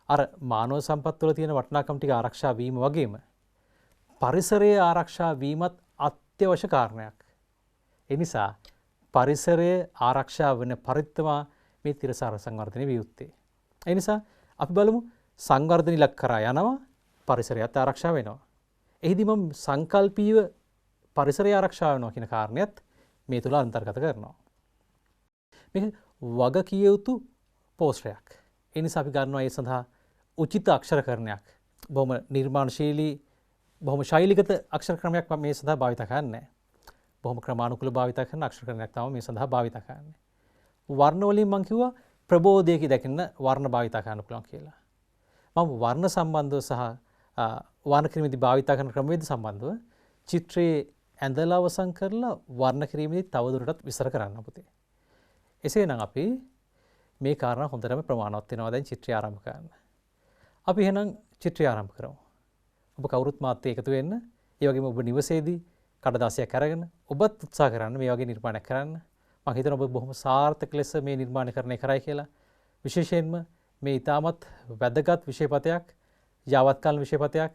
අර මානව සම්පත් වල තියෙන වටිනාකම් ටික ආරක්ෂා වීම වගේම පරිසරයේ ආරක්ෂා වීමත් අත්‍යවශ්‍ය කාරණයක්. ඒ නිසා පරිසරය ආරක්ෂා වෙන පරිත්තමා මේ තිරසාර සංවර්ධනයේ වියුත්තේ. ඒ නිසා අපි බලමු සංවර්ධන ඉලක්ක කරා යනවා පරිසරයත් ආරක්ෂා වෙනවා. එහිදී මම සංකල්පීව පරිසරය ආරක්ෂා වෙනවා කියන කාරණයත් මේ තුල අන්තර්ගත කරනවා. මේක වගකිය යුතු පෝස්ටරයක්. ඒ නිසා අපි ගන්නවා ඒ සඳහා උචිත අක්ෂරකරණයක්. බොහොම නිර්මාණශීලී බොහොම ශෛලිගත අක්ෂර ක්‍රමයක් මේ සඳහා භාවිත කරන්නේ. බොහොම ක්‍රමානුකූල භාවිත කරන අක්ෂර ක්‍රමයක් තමයි මේ සඳහා භාවිත කරන්නේ. වර්ණ වලින් මම කිව්වා ප්‍රබෝධයක දකින්න වර්ණ භාවිත කරන්න පුළුවන් කියලා. මම වර්ණ සම්බන්ධව සහ වර්ණ කිරීමේදී භාවිත කරන ක්‍රමවේද සම්බන්ධව චිත්‍රයේ ඇඳලා අවසන් කරලා වර්ණ කිරීමේදී තවදුරටත් විස්තර කරන්න පුතේ. එසේනම් අපි මේ කාරණා හොඳටම ප්‍රමාණවත් වෙනවා දැන් චිත්‍රය ආරම්භ කරන්න. අපි එහෙනම් චිත්‍රය ආරම්භ කරමු. ඔබ කවුරුත් මාත් එකතු වෙන්න. ඒ වගේම ඔබ නිවසේදී කඩදාසියක් අරගෙන ඔබත් උත්සාහ කරන්න මේ වගේ නිර්මාණයක් කරන්න. මම හිතනවා ඔබ බොහොම සාර්ථක ලෙස මේ නිර්මාණකරණය කරයි කියලා. විශේෂයෙන්ම මේ ඊටමත් වැදගත් විෂයපතයක්, යාවත්කාලීන විෂයපතයක්.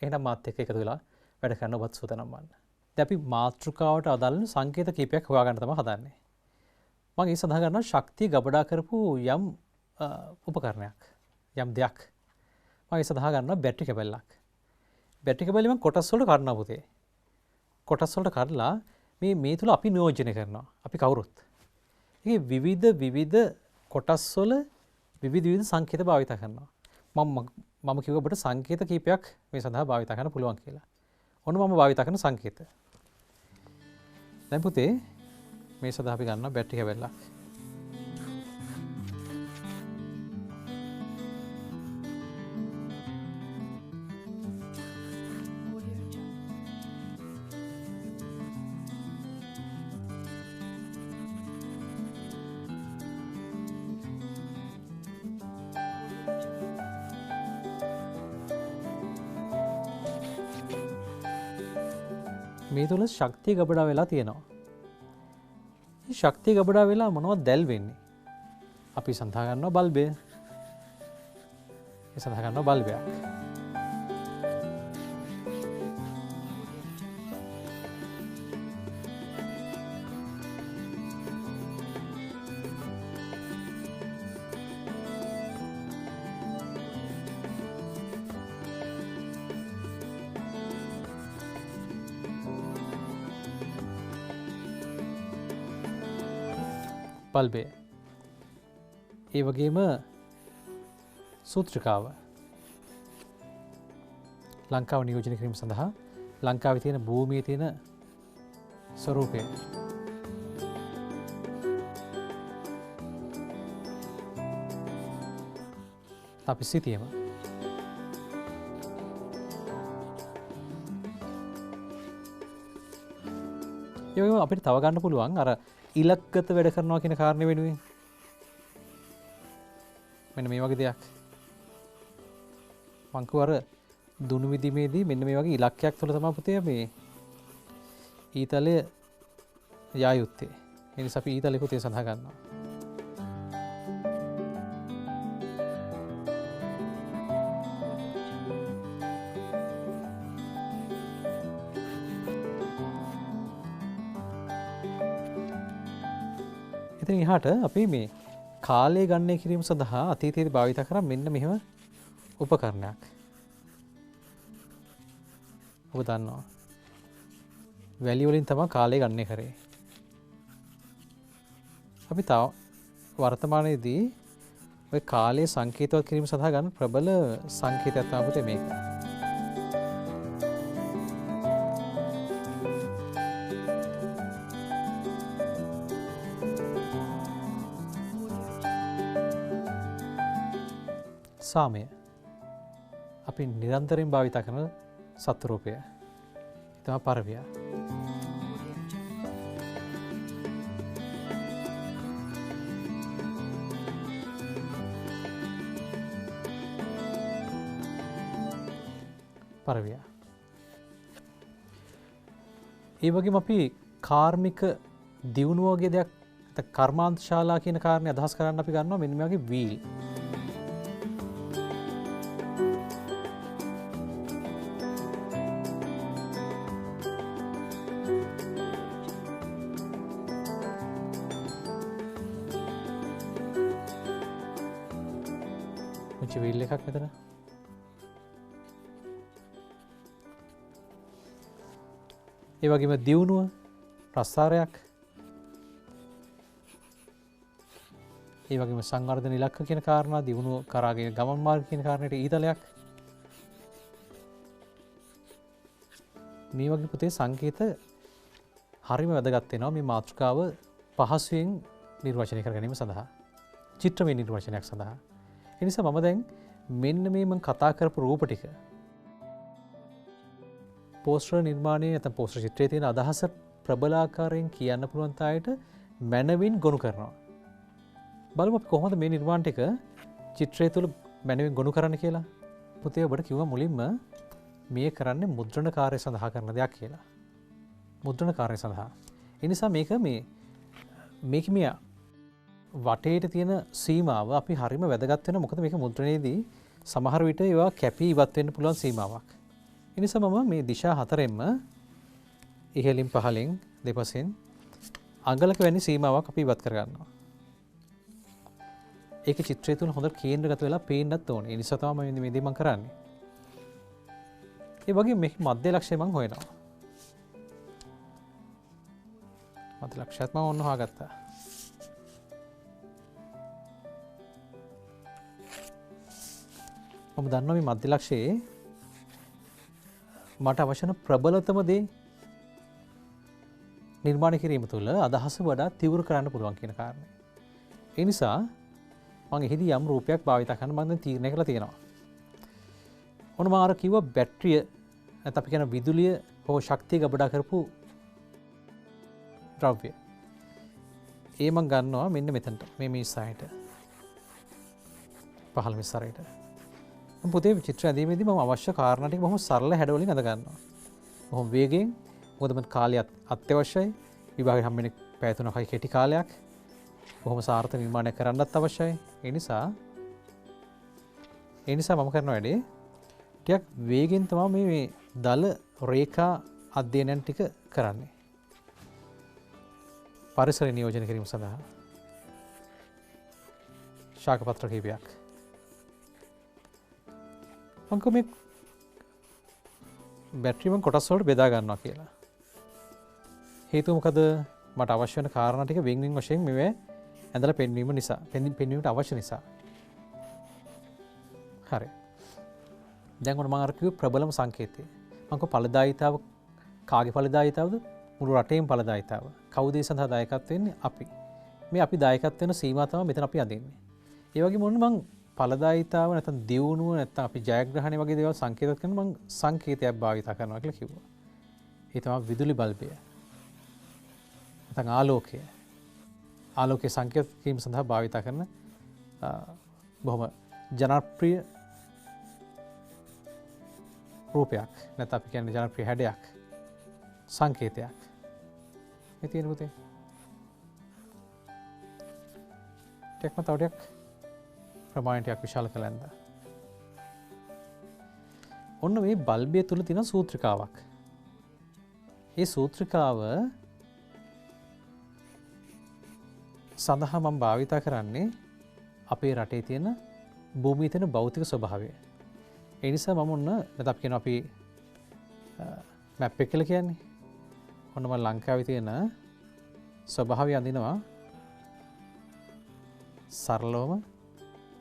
එහෙනම් මාත් එක්ක එකතු වෙලා වැඩ කරන්න ඔබත් සූදානම් වන්න. දැන් අපි මාතෘකාවට අදාළ සංකේත කීපයක් හොයාගන්න තමයි හදන්නේ. මම ඒ සඳහා ගන්නවා ශක්තිය ගබඩා කරපු යම් උපකරණයක්, යම් දෙයක්. මම ඒ සඳහා ගන්නවා බැටරි කැබල්ලක්. බැටරි කැබල්ල මම කොටස් වලට කඩනවා පුතේ. කොටස් වලට කඩලා මේ තුල අපි නියෝජනය කරනවා. අපි කවුරුත්. ඒකේ විවිධ කොටස් වල විවිධ සංකේත භාවිත කරනවා. මම කිව්ව ඔබට සංකේත කීපයක් මේ සඳහා භාවිත කරන්න පුළුවන් කියලා. ඔන්න මම භාවිත කරන සංකේත. දැන් පුතේ මේ සඳහා අපි ගන්නවා බැටරි කැබල්ලක්. මේ තුළ ශක්තිය ගබඩා වෙලා තියෙනවා. ශක්තිය ගබඩා වෙලා මොනවද දැල් වෙන්නේ? අපි සඳහා ගන්නවා බල්බය. ඒ සඳහා ගන්නවා බල්බයක්. බල්බය. ඒ වගේම සූත්‍රිකාව ලංකාව නියෝජනය කිරීම සඳහා ලංකාවේ තියෙන භූමියේ තියෙන ස්වරූපය. අපි සිටියම ඒ වගේම අපිට තව ගන්න පුළුවන් අර ඉලක්කගත වැඩ කරනවා කියන කාරණය වෙනුවෙන් මෙන්න මේ වගේ දෙයක් මං කිව්වා අර දුනු විදීමේදී මෙන්න මේ වගේ ඉලක්කයක් තුළ තමයි පුතේ මේ ඊතලය යා යුත්තේ. ඒ නිසා අපි ඊතලෙ පුතේ සඳහා ගන්නවා. ඉතින් එහාට අපි මේ කාලය ගණනය කිරීම සඳහා අතීතයේදී භාවිත කරා මෙන්න මෙහෙම උපකරණයක්. ඔබ දන්නවා. වැලි වලින් තමයි කාලය ගණනය කරේ. අපි තව වර්තමානයේදී ඔය කාලය සංකේතවත් කිරීම සඳහා ගන්න ප්‍රබල සංකේතයක් තමයි පුතේ මේක. සාමය අපි නිරන්තරයෙන් භාවිත කරන සත්ව රූපය තමයි පරවිය. පරවිය. ඒ වගේම අපි කාර්මික දියුණුව වගේ දෙයක් කර්මාන්ත ශාලා කියන කාරණේ අදහස් කරන්න අපි ගන්නවා මෙන්න මේ වගේ වීල්. වීල් එකක් මෙතන. ඒ වගේම දියුණුව ප්‍රසාරයක්. ඒ වගේම සංවර්ධන ඉලක්ක කියන කාරණා දියුණුව කරාගෙන ගමන් මාර්ග කියන කාරණේට ඊතලයක්. මේ වගේ පුතේ සංකේත හරිම වැදගත් වෙනවා මේ මාතෘකාව පහසුවෙන් නිර්වචනය කර ගැනීම සඳහා. චිත්‍රමය නිර්වචනයක් සඳහා. ඒ නිසා මම දැන් මෙන්න මේ මම කතා කරපු රූප ටික පෝස්ටර් නිර්මාණයේ නැත්නම් පෝස්ටර් චිත්‍රයේ තියෙන අදහස ප්‍රබල ආකාරයෙන් කියන්න පුළුවන් තායට මනවින් ගොනු කරනවා. බලමු අපි කොහොමද මේ නිර්මාණ ටික චිත්‍රය තුළ මනවින් ගොනු කරන්න කියලා. පුතේ ඔබට කිව්වා මුලින්ම මේ කරන්නේ මුද්‍රණ කාර්ය සඳහා කරන දෙයක් කියලා. මුද්‍රණ කාර්ය සඳහා. ඒ නිසා මේක මේ වටේට තියෙන සීමාව අපි හරිම වැදගත් වෙන මොකද මේක මුද්‍රණයේදී සමහර විට ඒවා කැපී ඉවත් වෙන්න පුළුවන් සීමාවක්. ඒ නිසා මම මේ දිශා හතරෙන්ම ඉහළින් පහළින් දෙපසෙන් අඟලක වැනි සීමාවක් අපි ඉවත් කරගන්නවා. ඒක චිත්‍රය තුළ හොඳට කේන්ද්‍රගත වෙලා පේන්නත් ඕනේ. ඒ නිසා තමයි මම මේ දේ මම කරන්නේ. ඒ වගේ මේ මධ්‍ය ලක්ෂය මම හොයනවා. මධ්‍ය ලක්ෂයත් මම ඔන්න හොයාගත්තා. මම දන්නවා මේ මධ්‍ය ලක්ෂයේ මට අවශ්‍ය ප්‍රබලතම දේ නිර්මාණය කිරීම තුළ අදහස වඩා තිවුරු කරන්න පුළුවන් කියන කාරණය. ඒ නිසා මම එහිදී යම් රූපයක් භාවිත කරන්න මම දැන් තීරණය කරලා තියෙනවා. ඔන්න මම අර කිව්ව බැටරිය නැත්නම් අපි කියන විදුලිය හෝ ශක්තිය ගබඩා කරපු ද්‍රව්‍ය. ඒ මම ගන්නවා මෙන්න මෙතනට මේ ඉස්සරහට. පහළ ඉස්සරහට. මම පොතේ චිත්‍ර ඇඳීමේදී මම අවශ්‍ය කාරණා ටික බොහොම සරල හැඩවලින් අඳ ගන්නවා. බොහොම වේගයෙන් මොකද මම කාලය අත්‍යවශ්‍යයි. විභාගය හැම්මෙන්නේ පැය 3කයි කෙටි කාලයක්. බොහොම සාර්ථක නිර්මාණයක් කරන්නත් අවශ්‍යයි. ඒ නිසා මම කරන වැඩේ ටිකක් වේගෙන් තමයි මේ දල රේඛා අධ්‍යයනයන් ටික කරන්නේ. පරිසර නියෝජනය කිරීම සඳහා ශාක පත්‍ර කිහිපයක්. මම මේ බැටරි මම කොටස් වලට බෙදා ගන්නවා කියලා. හේතුව මොකද? මට අවශ්‍ය වෙන කාරණා ටික වෙන් වෙන් වශයෙන් මේ ඇඳලා පෙන්වීම නිසා, පෙන්වීමට අවශ්‍ය නිසා. හරි. දැන් ඔන්න මම අර කිව්ව ප්‍රබලම සංකේතය. මම කිව්ව ඵලදායීතාව කාගේ ඵලදායීතාවද? මුළු රටේම ඵලදායීතාව. කවුද ඒ සඳහා දායකත්ව වෙන්නේ? අපි. මේ අපි දායකත්ව වෙන සීමා තමයි මෙතන අපි අඳින්නේ. ඒ වගේම ඔන්න මම ඵලදායීතාව නැත්නම් දියුණුව නැත්නම් අපි ජයග්‍රහණය වගේ දේවල් සංකේතත් කරන මම සංකේතයක් භාවිත කරනවා කියලා කිව්වා. ඒ තමයි විදුලි බල්බය. නැත්නම් ආලෝකය. ආලෝකයේ සංකේත කිරීම සඳහා භාවිත කරන බොහොම ජනප්‍රිය රූපයක්. නැත්නම් අපි කියන්නේ ජනප්‍රිය හැඩයක්. සංකේතයක්. මේ තියෙන පුතේ. ටිකක් තව ටිකක් ප්‍රමාණයක් විශාල කළාන්ද. ඔන්න මේ බල්බය තුල තියෙන සූත්‍රිකාවක්. ඒ සූත්‍රිකාව සඳහා මම භාවිත කරන්නේ අපේ රටේ තියෙන භූමියේ තියෙන භෞතික ස්වභාවය. ඒ නිසා මම ඔන්න නැත්නම් අපි කියනවා අපි මැප් එක කියලා කියන්නේ. ඔන්න මම ලංකාවේ තියෙන ස්වභාවය අඳිනවා සරලවම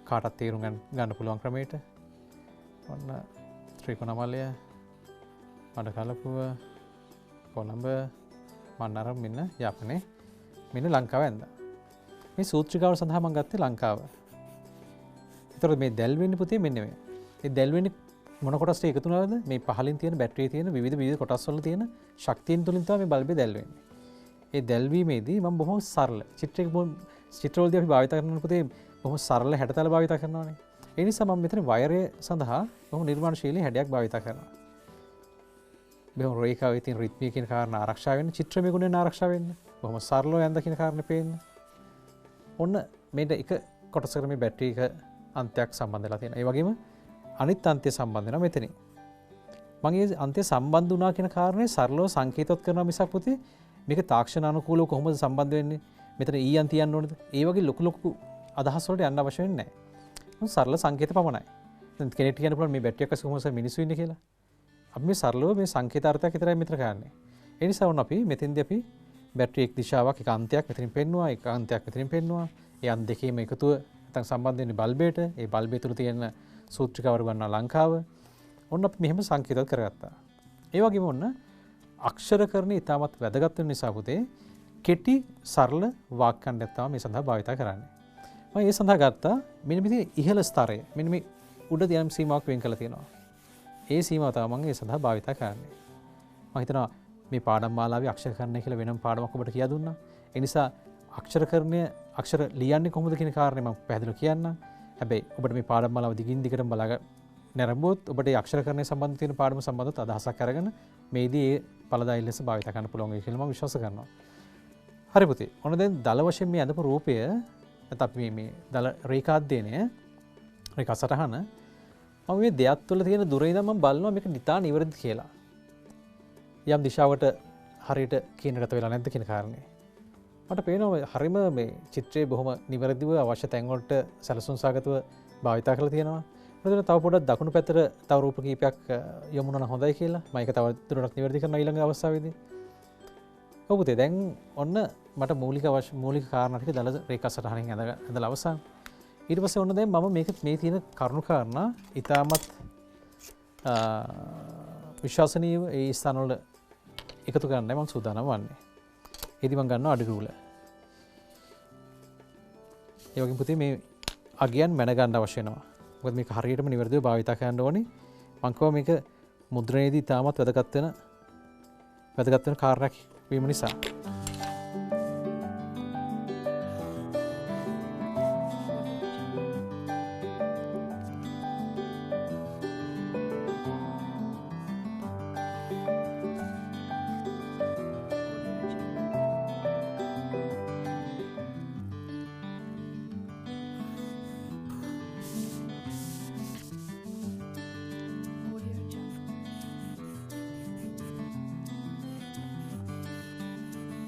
කාටත් තේරුම් ගන්න පුළුවන් ක්‍රමයට. ඔන්න ත්‍රිකෝණමලය, මඩකලපුව, කොළඹ, මන්නාරම් මෙන්න යාපනයේ මෙන්න ලංකාව ඇඳා. මේ සූත්‍රිකාව සඳහා මම ගත්තේ ලංකාව. ඒතකොට මේ දැල් වෙන්නේ පුතේ මෙන්න මේ. මේ දැල් වෙන්නේ මොන කොටස්ට එකතු වෙනවද? මේ පහලින් තියෙන බැටරියේ තියෙන විවිධ කොටස් වල තියෙන ශක්තියින් තුලින් තමයි මේ බල්බේ දැල් වෙන්නේ. ඒ දැල්වීමේදී මම බොහොම සරල චිත්‍රවලදී අපි භාවිත කරන පුතේ බොහොම සරල හැඩතල භාවිත කරනවානේ. ඒ නිසා මම මෙතන වයරය සඳහා බොහොම නිර්මාණශීලී හැඩයක් භාවිත කරනවා. බොහොම රේඛාවේ තියෙන රිද්මිය කියන කාරණා ආරක්ෂා වෙන්න, චිත්‍රමය ගුණයෙන් ආරක්ෂා වෙන්න, බොහොම සරලව යන්න කියන කාරණේ පේන්න. ඔන්න මේක එක කොටසකට මේ බැටරි එක අන්තයක් සම්බන්ධ වෙලා තියෙනවා. ඒ වගේම අනිත් අන්තය සම්බන්ධ වෙනවා මෙතනින්. මම මේ අන්තය සම්බන්ධ වුණා කියන කාරණේ සරලව සංකේතවත් කරනවා මිසක් පුතේ මේක තාක්ෂණ අනුකූලව කොහොමද සම්බන්ධ වෙන්නේ? මෙතන ඊයන් තියන්න ඕනද? ඒ වගේ ලොකු අදහස් වලට යන්න අවශ්‍ය වෙන්නේ නැහැ. සරල සංකේත පමණයි. දැන් කෙනෙක්ට කියන්න පුළුවන් මේ බැටරියක් අස්සේ කොහොමද මිනිස්සු ඉන්නේ කියලා. අපි මේ සරලව මේ සංකේතාර්ථයක් විතරයි මෙතන කරන්නේ. ඒ නිසා වුණ අපි මෙතෙන්දී අපි බැටරි එක් දිශාවක් එක අන්තයක් මෙතනින් පෙන්නුවා, එක අන්තයක් මෙතනින් පෙන්නුවා. ඒ අන්ත දෙකේම එකතුව නැත්නම් සම්බන්ධ වෙන්නේ බල්බයට. ඒ බල්බය තුල තියෙන සූත්‍රිකාවර ගන්නවා ලංකාව. ඔන්න අපි මෙහෙම සංකේතවත් කරගත්තා. ඒ වගේම ඔන්න අක්ෂරකරණය ඉතාමත් වැදගත් වෙන නිසා පුතේ කෙටි සරල වාක්‍යයක් තමයි මේ සඳහා භාවිත කරන්නේ. මම ඒ සඳහා ගත්තා මෙන්න මේ ඉහළ ස්තරය. මෙන්න මේ උඩ තියෙන සීමාවක් වෙන් කරලා තියෙනවා. ඒ සීමාව තමයි මම ඒ සඳහා භාවිත කරන්නේ. මම හිතනවා මේ පාඩම් මාලාවේ අක්ෂරකරණය කියලා වෙනම පාඩමක් ඔබට කියා දුන්නා. ඒ නිසා අක්ෂරකරණය අක්ෂර ලියන්නේ කොහොමද කියන කාරණේ මම පැහැදිලිව කියන්නම්. හැබැයි ඔබට මේ පාඩම් මාලාව දිගින් දිගටම බලා නැරඹුවොත් ඔබට ඒ අක්ෂරකරණය සම්බන්ධ තියෙන පාඩම සම්බන්ධව අදහසක් අරගෙන මේදී ඒ ඵලදායී ලෙස භාවිත කරන්න පුළුවන් වෙයි කියලා මම විශ්වාස කරනවා. හරි පුතේ. ඔන්න දැන් දල වශයෙන් මේ අඳපු රූපය නැත්නම් අපි මේ දල රේඛාධ්‍යයනය රේඛා සටහන මම මේ දෙයක් තුළ තියෙන දුර ඉඳන් මම බලනවා මේක නිතා නිවැරදි කියලා. යම් දිශාවකට හරියට කීනගත වෙලා නැද්ද කියන කාරණේ. මට පේනවා හරිම මේ චිත්‍රයේ බොහොම නිවැරදිව අවශ්‍ය තැන් වලට සැලසුම් සාගතව භාවිත කරලා තියෙනවා. මොකද තව පොඩක් දකුණු පැත්තට තව රූප කීපයක් යොමු වුණා හොඳයි කියලා. මම ඒක තව දුරටත් නිවැරදි කරනවා ඊළඟ අවස්ථාවේදී. ඔව් පුතේ දැන් ඔන්න මට මූලික කාරණා ටික දල රේඛා සටහනින් ඇඳලා අවසන්. ඊට පස්සේ ඔන්න දැන් මම මේක මේ තියෙන කරුණු කාරණා ඉතාමත් විශ්වාසනීයව ඒ ස්ථානවල එකතු කරන්නයි මම සූදානම් වන්නේ. ඒදි මම ගන්නවා අඩි රූල. ඒ වගේම පුතේ මේ අගයන් මැන ගන්න අවශ්‍ය වෙනවා. මොකද මේක හරියටම නිවැරදිව භාවිත කරන්න ඕනේ. මම කියවා මේක මුද්‍රණයේදී තාමත් වැදගත් වෙන කාර්යයක් වීම නිසා.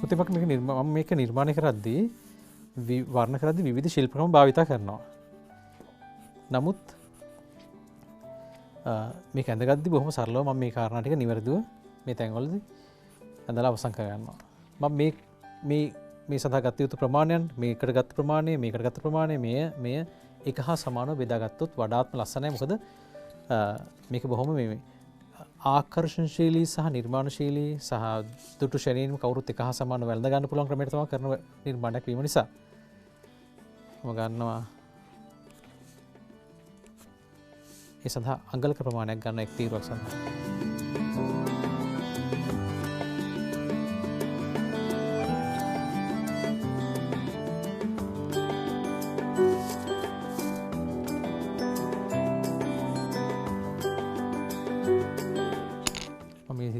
පුතේමක් මේක නිර්මාණය කරද්දී වර්ණ කරද්දී විවිධ ශිල්ප ක්‍රම භාවිත කරනවා. නමුත් මේක ඇඳගද්දී බොහොම සරලව මම මේ කාරණා ටික නිවැරදිව මේ තැන්වලදී ඇඳලා අවසන් කරගන්නවා. මම මේ සඳහා ගත යුතු ප්‍රමාණයන් මේකට ගත්ත ප්‍රමාණය මේකට ගත්ත ප්‍රමාණය මෙය එක හා සමානව බෙදාගත්තොත් වඩාත්ම ලස්සනයි. මොකද මේක බොහොම මේ ආකර්ෂණශීලී සහ නිර්මාණශීලී සහ දුටු ශරීරෙම කවුරුත් එක හා සමානව වැළඳ ගන්න පුළුවන් ක්‍රමයට තමයි කරන නිර්මාණයක් වීම නිසා මම ගන්නවා ඒ සඳහා අංගලක ප්‍රමාණයක් ගන්න එක් තීරුවක් සඳහා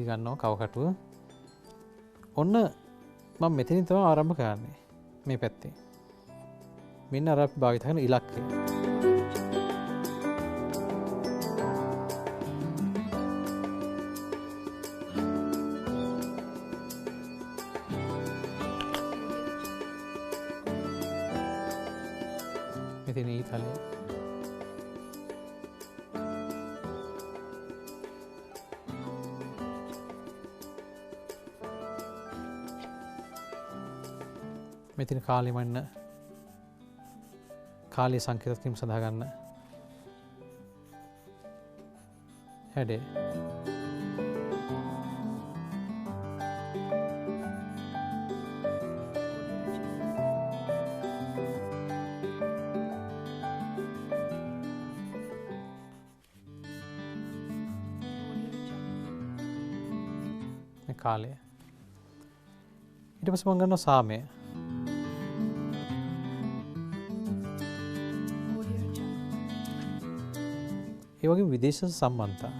ගන්නවා කවකටුව. ඔන්න මම මෙතනින් තමයි ආරම්භ කරන්නේ. මේ පැත්තේ. මෙන්න අර අපි භාවිත කරන ඉලක්කය. මෙතන ඊතලය. මෙතින කාලෙමන්න කාලය සංකේතත් කිරීම සඳහා ගන්න හැඩේ කාලය ඊට පස්සේ මම ගන්නවා සාමය ඒ වගේ විදේශ සම්බන්ධතා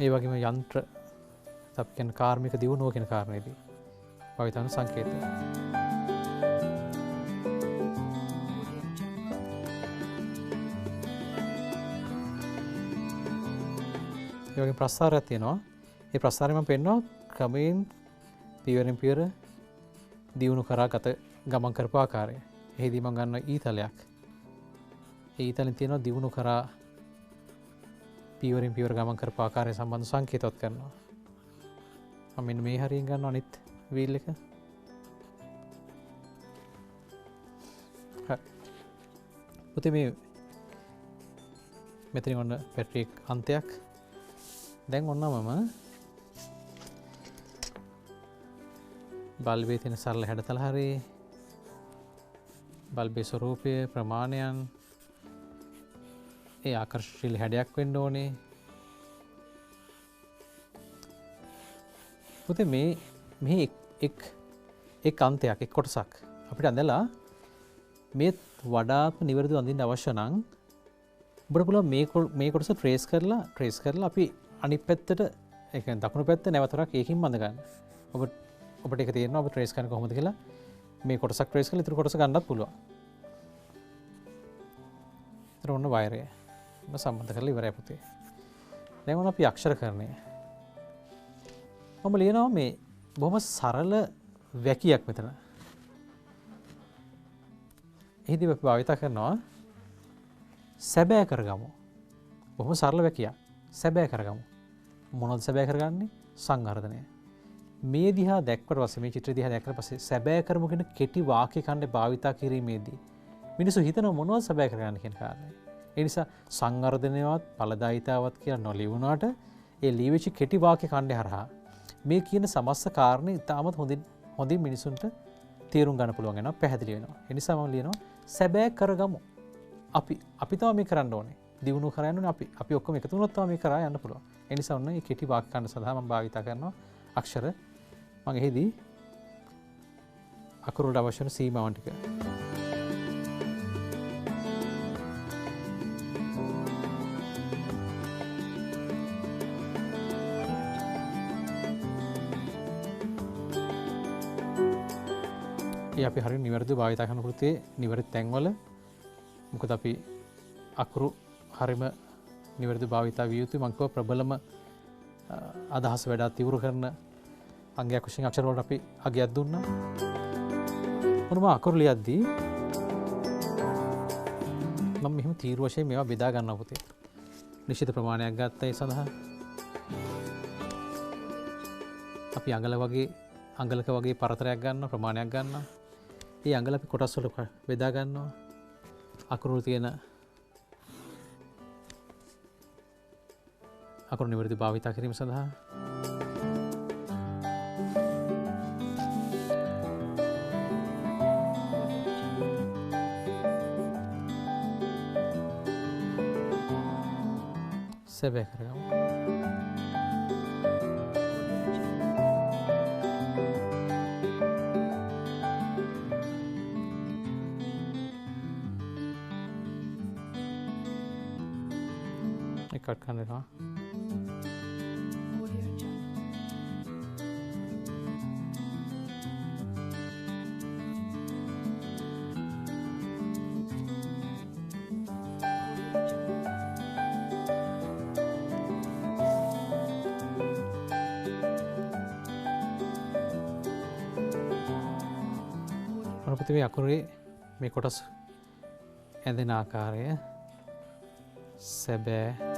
ඒ වගේම යන්ත්‍ර අපි කියන කාර්මික දියුණුව කියන කාරණේදී භාවිත වන සංකේතය ඒ වගේ ප්‍රස්ථාරයක් තියෙනවා. ඒ ප්‍රස්ථාරය මම පෙන්නනවා ක්‍රමයෙන් පියවරෙන් පියවර දියුණු කරා ගමන් කරපු ආකාරය. එහිදී මම ගන්නවා ඊතලයක්. ඒ ඊතලෙන් තියෙනවා දියුණු කරා පියවරෙන් පියවර ගමන් කරපු ආකාරය සම්බන්ධ සංකේතවත් කරනවා. මම මෙන්න මේ හරියෙන් ගන්නවා අනිත් වීල් එක. හරි. පුතේ මේ මෙතනින් ඔන්න බැටරි අන්තයක්. දැන් ඔන්න මම බල්බේ තියෙන සරල හැඩතල හරි බල්බේ ස්වරූපය ප්‍රමාණයන් ඒ ආකර්ෂණීය හැඩයක් වෙන්න ඕනේ. පුතේ මේ එක් අන්තයක් එක් කොටසක් අපිට ඇඳලා මේ වඩාත්ම නිවැරදිව අඳින්න අවශ්‍ය නම් ඔබට පුළුවන් මේ කොටස ට්‍රේස් කරලා අපි අනිත් පැත්තට ඒ කියන්නේ දකුණු පැත්ත නැවතරක් ඒකින් බඳ ගන්න. ඔබට ඒක තේරෙනවා ඔබ ට්‍රේස් කරන්නේ කොහොමද කියලා. මේ කොටසක් ට්‍රේස් කරලා ඊටු කොටස ගන්නත් පුළුවන්. ඊට ඔන්න වයරය. ඔන්න සම්බන්ධ කරලා ඉවරයි පුතේ. දැන් ඔන්න අපි අක්ෂරකරණය. මම ලියනවා මේ බොහොම සරල වැකියක් මෙතන. එහිදී අපි භාවිත කරනවා සැබෑ කරගමු. බොහොම සරල වැකියක්. සැබෑ කරගමු. මොනවද සැබෑ කරගන්නේ? සංවර්ධනය. මේ දිහා දැක්වට පස්සේ මේ චිත්‍රය දිහා දැක්කට පස්සේ සැබෑ කරමු කියන කෙටි වාක්‍ය ඛණ්ඩ භාවිතා කිරීමේදී මිනිස්සු හිතන මොනවද සැබෑ කරගන්න කියන කාරණය. ඒ නිසා සංවර්ධනයවත් ඵලදායිතාවත් කියලා නොලියුණාට ඒ ලියවිච්ච කෙටි වාක්‍ය ඛණ්ඩය හරහා මේ කියන සමස්ත කාරණේ ඉතාමත් හොඳින් මිනිසුන්ට තේරුම් ගන්න පුළුවන් වෙනවා, පැහැදිලි වෙනවා. ඒ නිසා මම ලියනවා සැබෑ කරගමු. අපි තමයි මේ කරන්න ඕනේ. දියුණුව කරන්න ඕනේ අපි. අපි ඔක්කොම එකතු වුණොත් තමයි මේ කරා යන්න පුළුවන්. ඒ නිසා ඔන්න මේ කෙටි වාක්‍ය ඛණ්ඩ සඳහා මම භාවිතා කරනවා අක්ෂර. මම එහිදී අකුරු වලට අවශ්‍ය වෙන සීමාවන් ටික අපි හරි නිවැරදිව භාවිතා කරන කෘතියේ නිවැරදි තැන්වල මොකද අපි අකුරු හරිම නිවැරදිව භාවිතා විය යුතුයි. මම කිව්වා ප්‍රබලම අදහස් වැඩ තිවුරු කරන අංගයක් වශයෙන් අක්ෂර වලට අපි අගයක් දුන්නා. මොනම අකුරු ලියද්දී මම මෙහෙම තීරු වශයෙන් මේවා බෙදා ගන්නවා පුතේ. නිශ්චිත ප්‍රමාණයක් ගත්තා ඒ සඳහා අපි අඟලක වගේ පරතරයක් ගන්නවා, ප්‍රමාණයක් ගන්නවා. ඒ අඟල අපි කොටස් වලට බෙදා ගන්නවා. අකුරු තියෙන අකුරු නිවැරදිව භාවිතා කිරීම සඳහා සැබෑ කරගමු. කට් කරනවා. මොනපති මේ අකුරේ මේ කොටස් ඇඳෙන ආකාරය සැබෑ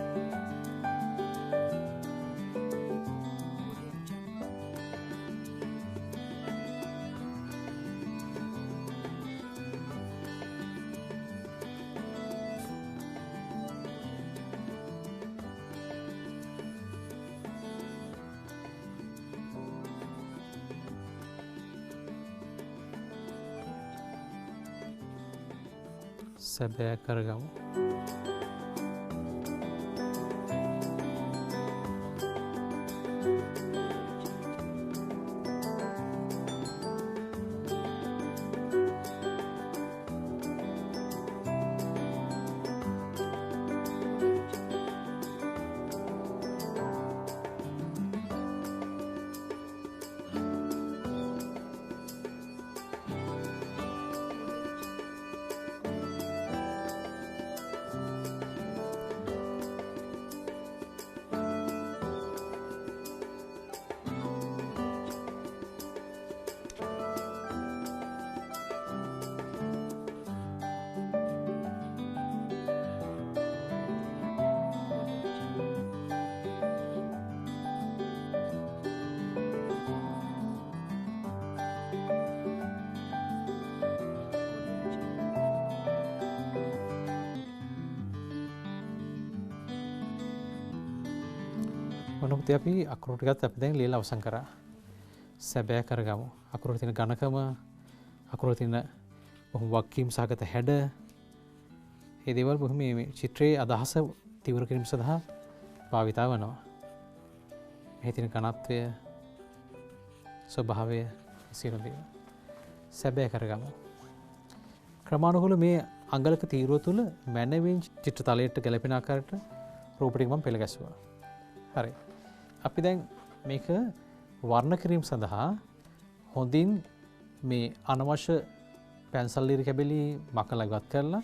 සැබෑ කරගමු. මොනොත් අපි අකුරු ටිකත් අපි දැන් ලියලා අවසන් කරා. සැබෑ කරගමු. අකුරු තියෙන ඝනකම, අකුරු තියෙන බොහොම වක්කීම් සහගත හැඩ, මේ දේවල් බොහොම මේ චිත්‍රයේ අදහස තීව්‍ර කිරීම සඳහා භාවිතා වෙනවා. මේ තියෙන ඝනත්වය, ස්වභාවය සියලු දේවල් සැබෑ කරගමු. ක්‍රමානුකූල මේ අංගලක තීරුව තුළ මැනවින් චිත්‍රතලයට ගැලපෙන ආකාරයට රූප ටික මම පෙළ ගැසුවා. හරි. අපි දැන් මේක වර්ණ කිරීම සඳහා හොඳින් මේ අනවශ්‍ය පැන්සල් ලිරි කැබලි මකලා ඉවත් කරලා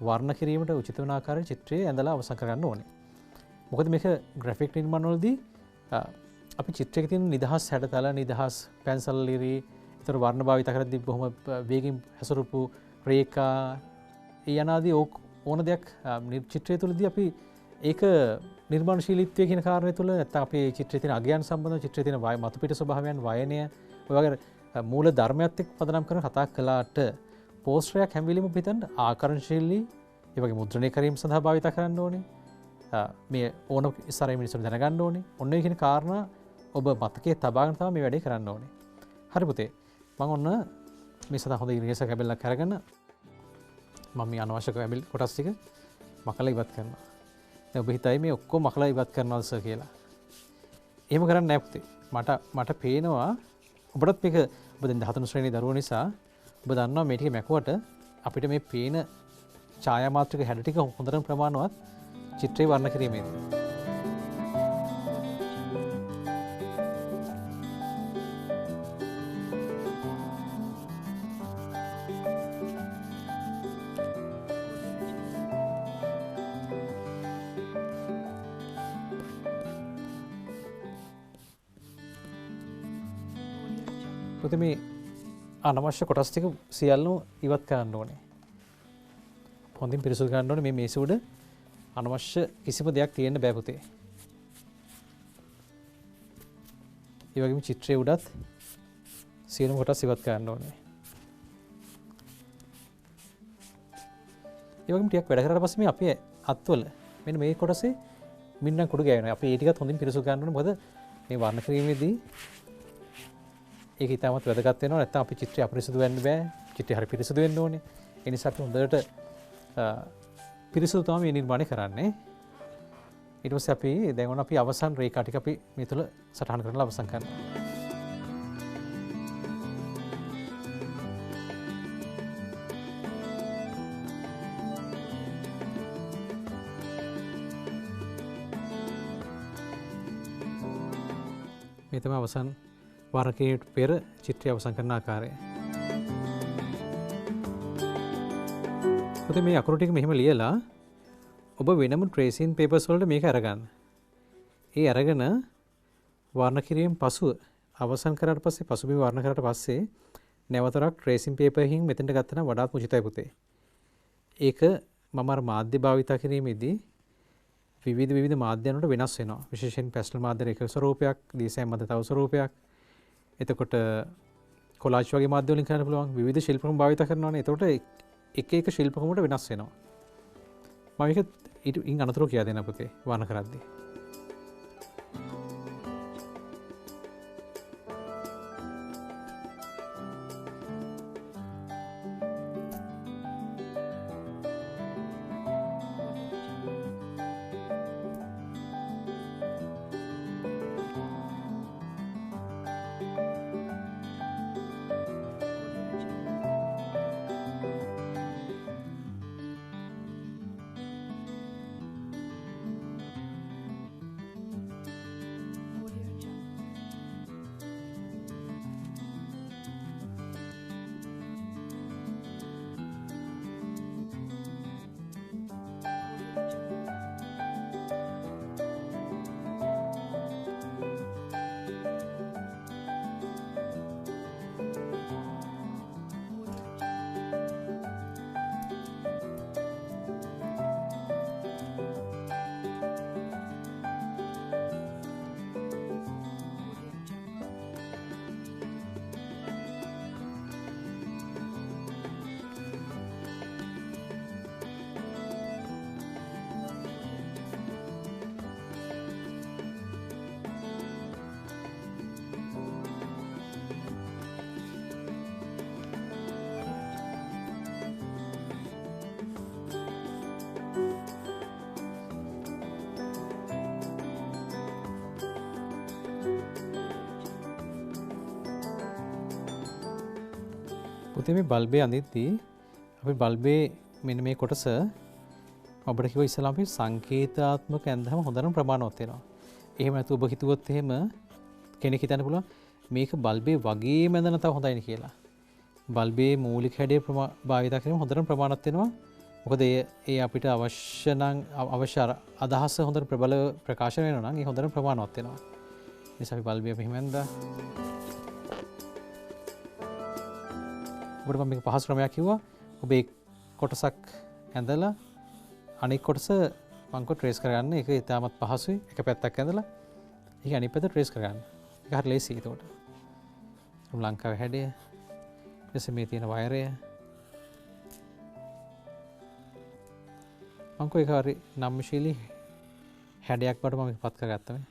වර්ණ කිරීමට උචිත වන ආකාරයේ චිත්‍රය ඇඳලා අවසන් කරගන්න ඕනේ. මොකද මේක ග්‍රැෆික් නිර්මාණ වලදී අපි චිත්‍රයක තියෙන නිදහස් හැඩතල, නිදහස් පැන්සල් ලිරි, ඒතර වර්ණ භාවිත කරද්දී බොහොම වේගින් හැසුරුපු රේඛා යනාදී ඕන දෙයක් චිත්‍රය තුළදී අපි ඒක නිර්මාණශීලීත්වය කියන කාරණය තුළ නැත්නම් අපේ චිත්‍රයේ තියෙන අගයන් සම්බන්ධව චිත්‍රයේ තියෙන මතු පිට ස්වභාවයන් වයනය ඔය වගේ මූල ධර්මයත් එක්ක පදනම් කරන කතා කළාට පෝස්ටරයක් හැම වෙලෙම පිටන්න ආකර්ෂණශීලී ඒ වගේ මුද්‍රණය කිරීම සඳහා භාවිත කරන්න ඕනේ. මේ ඕන ඉස්සරහ මිනිස්සුන්ට දැනගන්න ඕනේ. ඔන්න ඒ කියන කාරණා ඔබ මතකයේ තබාගෙන තමයි මේ වැඩේ කරන්න ඕනේ. හරි පුතේ. මම ඔන්න මේ සඳහා හොඳ ඉරියසක් කැබල්ලක් අරගෙන මම මේ අනවශ්‍ය කැබල් කොටස් ටික මකලා ඉවත් කරනවා. දැන් ඔබ හිතයි මේ ඔක්කොම මකලා ඉවත් කරනවද සර් කියලා. එහෙම කරන්නේ නැහැ පුතේ. මට පේනවා ඔබටත් මේක ඔබ දැන් 13 ශ්‍රේණියේ දරුවෝ නිසා ඔබ දන්නවා මේ ටික මැකුවට අපිට මේ පේන ඡායා මාත්‍රික හැඩ ටික හොඳටම ප්‍රමාණවත් චිත්‍රේ වර්ණ කිරීමේදී. පුතේ මේ අනවශ්‍ය කොටස් ටික සියල්ලම ඉවත් කරන්න ඕනේ. හොඳින් පිරිසිදු කරන්න ඕනේ මේ මේස උඩ අනවශ්‍ය කිසිම දෙයක් තියෙන්න බෑ පුතේ. ඒ වගේම චිත්‍රයේ උඩත් සියලුම කොටස් ඉවත් කරන්න ඕනේ. ඒ වගේම ටිකක් වැඩ කරලා පස්සේ මේ අපේ අත්වල මෙන්න මේ කොටසේ මින්නම් කුඩු ගෑවෙනවා. අපි ඒ ටිකත් හොඳින් පිරිසිදු කරන්න ඕනේ. මොකද මේ වර්ණ කිරීමේදී ඒක ඉතාමත් වැදගත් වෙනවා. නැත්නම් අපි චිත්‍රය අපිරිසිදු වෙන්න බෑ. චිත්‍රය හරි පිරිසිදු වෙන්න ඕනේ. ඒ නිසා අපි හොඳට පිරිසිදු තමයි මේ නිර්මාණය කරන්නේ. ඊට පස්සේ අපි දැන් ඔන්න අපි අවසන් රේඛා ටික අපි මේ තුල සටහන් කරලා අවසන් කරනවා. මේ තමයි අවසන් වර්ණකයට පෙර චිත්‍රය අවසන් කරන ආකාරය. පුතේ මේ අකුරු ටික මෙහෙම ලියලා ඔබ වෙනම ට්‍රේසින් පේපර්ස් වලට මේක අරගන්න. ඒ අරගෙන වර්ණ කිරීම පසුව අවසන් කරාට පස්සේ පසුබිම වර්ණ කරාට පස්සේ නැවතරක් ට්‍රේසින් පේපර් එකකින් මෙතෙන්ට ගත්තා නම් වඩාත් උචිතයි පුතේ. ඒක මම අර මාධ්‍ය භාවිත කිරීමේදී විවිධ මාධ්‍යයන් වලට වෙනස් වෙනවා. විශේෂයෙන් පැස්ටල් මාධ්‍ය එක ස්වරූපයක්, දීසෑම් මත තව ස්වරූපයක්. එතකොට කොලාජ් වගේ මාධ්‍ය වලින් කරන්න පුළුවන්. විවිධ ශිල්පකම් භාවිත කරනවානේ. එතකොට එක ශිල්පකමකට වෙනස් වෙනවා. මම මේක ඉන් අනතුරු කියලා දෙන්න පුතේ වර්ණ කරද්දී. පුතේ මේ බල්බේ අඳිද්දී අපි බල්බේ මෙන්න මේ කොටස අපිට කිව්ව ඉස්සලා අපි සංකේතාත්මක ඇඳහම හොඳටම ප්‍රමාණවත් වෙනවා. එහෙම නැතු ඔබ හිතුවොත් එහෙම කෙනෙක් හිතන්න පුළුවන් මේක බල්බේ වගේම ඇඳන තව හොඳයිනේ කියලා. බල්බේ මූලික හැඩය භාවිත කිරීම හොඳටම ප්‍රමාණවත් වෙනවා. මොකද ඒ අපිට අවශ්‍ය නම් අවශ්‍ය අදහස හොඳට ප්‍රබල ප්‍රකාශ වෙනවා නම් ඒ හොඳටම ප්‍රමාණවත් වෙනවා. ඒ නිසා අපි බල්බේ මෙහෙම ඇඳලා ඔබට මම මේක පහසු ක්‍රමයක් කිව්වා. ඔබ ඒ කොටසක් ඇඳලා අනෙක් කොටස මං කො ට්‍රේස් කරගන්න එක ඉතාමත් පහසුයි. එක පැත්තක් ඇඳලා ඒක අනිත් පැත්ත ට්‍රේස් කරගන්න. ඒක හරි ලේසියි ඒකට. ලංකාවේ හැඩය එසේ මේ තියෙන වයරය මං කො ඒක හරි නම්‍යශීලී හැඩයක් වට මම පත් කරගත්තා මේ.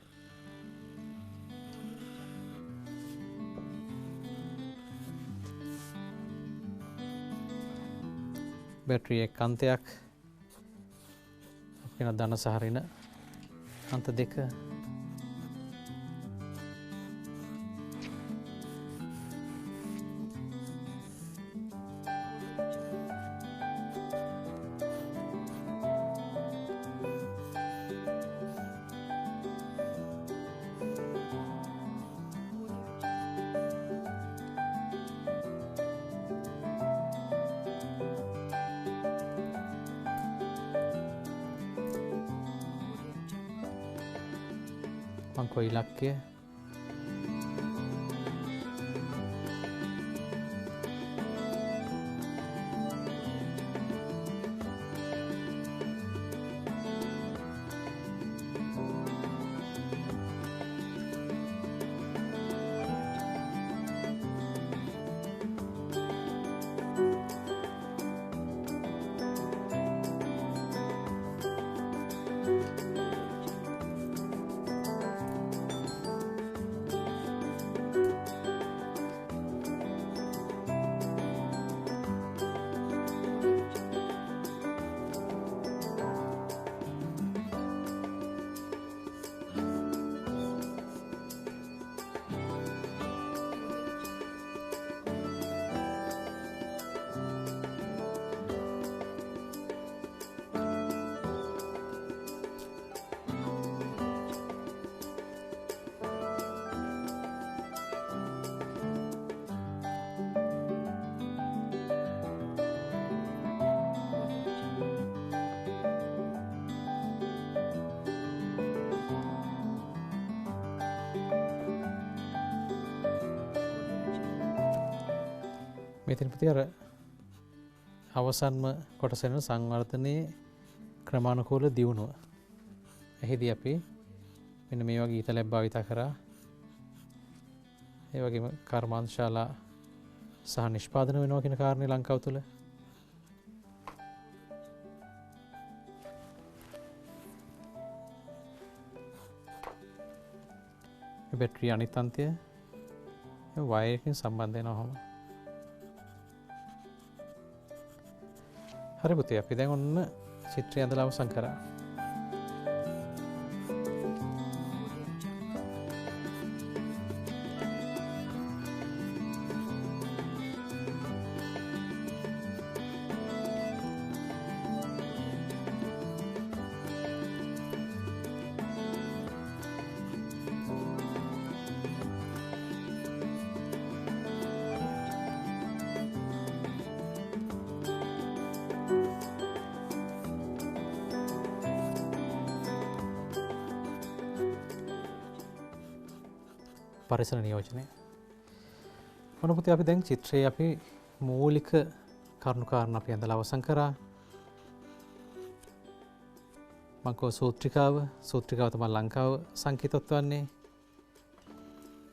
බැටරි එක අන්තයක් අපින ධන සහරින අන්ත දෙක මං ඉලක්කය මෙතන පුතේ අර අවසන්ම කොටසෙන සංවර්ධනයේ ක්‍රමානුකූල දියුණුව. එහිදී අපි මෙන්න මේ වගේ ඊතලයක් භාවිත කරා. ඒ වගේම කර්මාන්තශාලා සහ නිෂ්පාදන වෙනවා කියන කාරණේ ලංකාව තුළ බැටරි අනිත් අන්තය වයරකින් සම්බන්ධ වෙනවා ඔහොම. හරි පුතේ අපි දැන් ඔන්න චිත්‍රය ඇඳලා අවසන් කරා. පරිසර නියෝජනය. මොන පුතේ අපි දැන් චිත්‍රයේ අපි මූලික කරුණු කාරණා අපි ඇඳලා අවසන් කරා. මම කෝ සූත්‍රිකාව තමයි ලංකාව සංකේතවත් වන්නේ.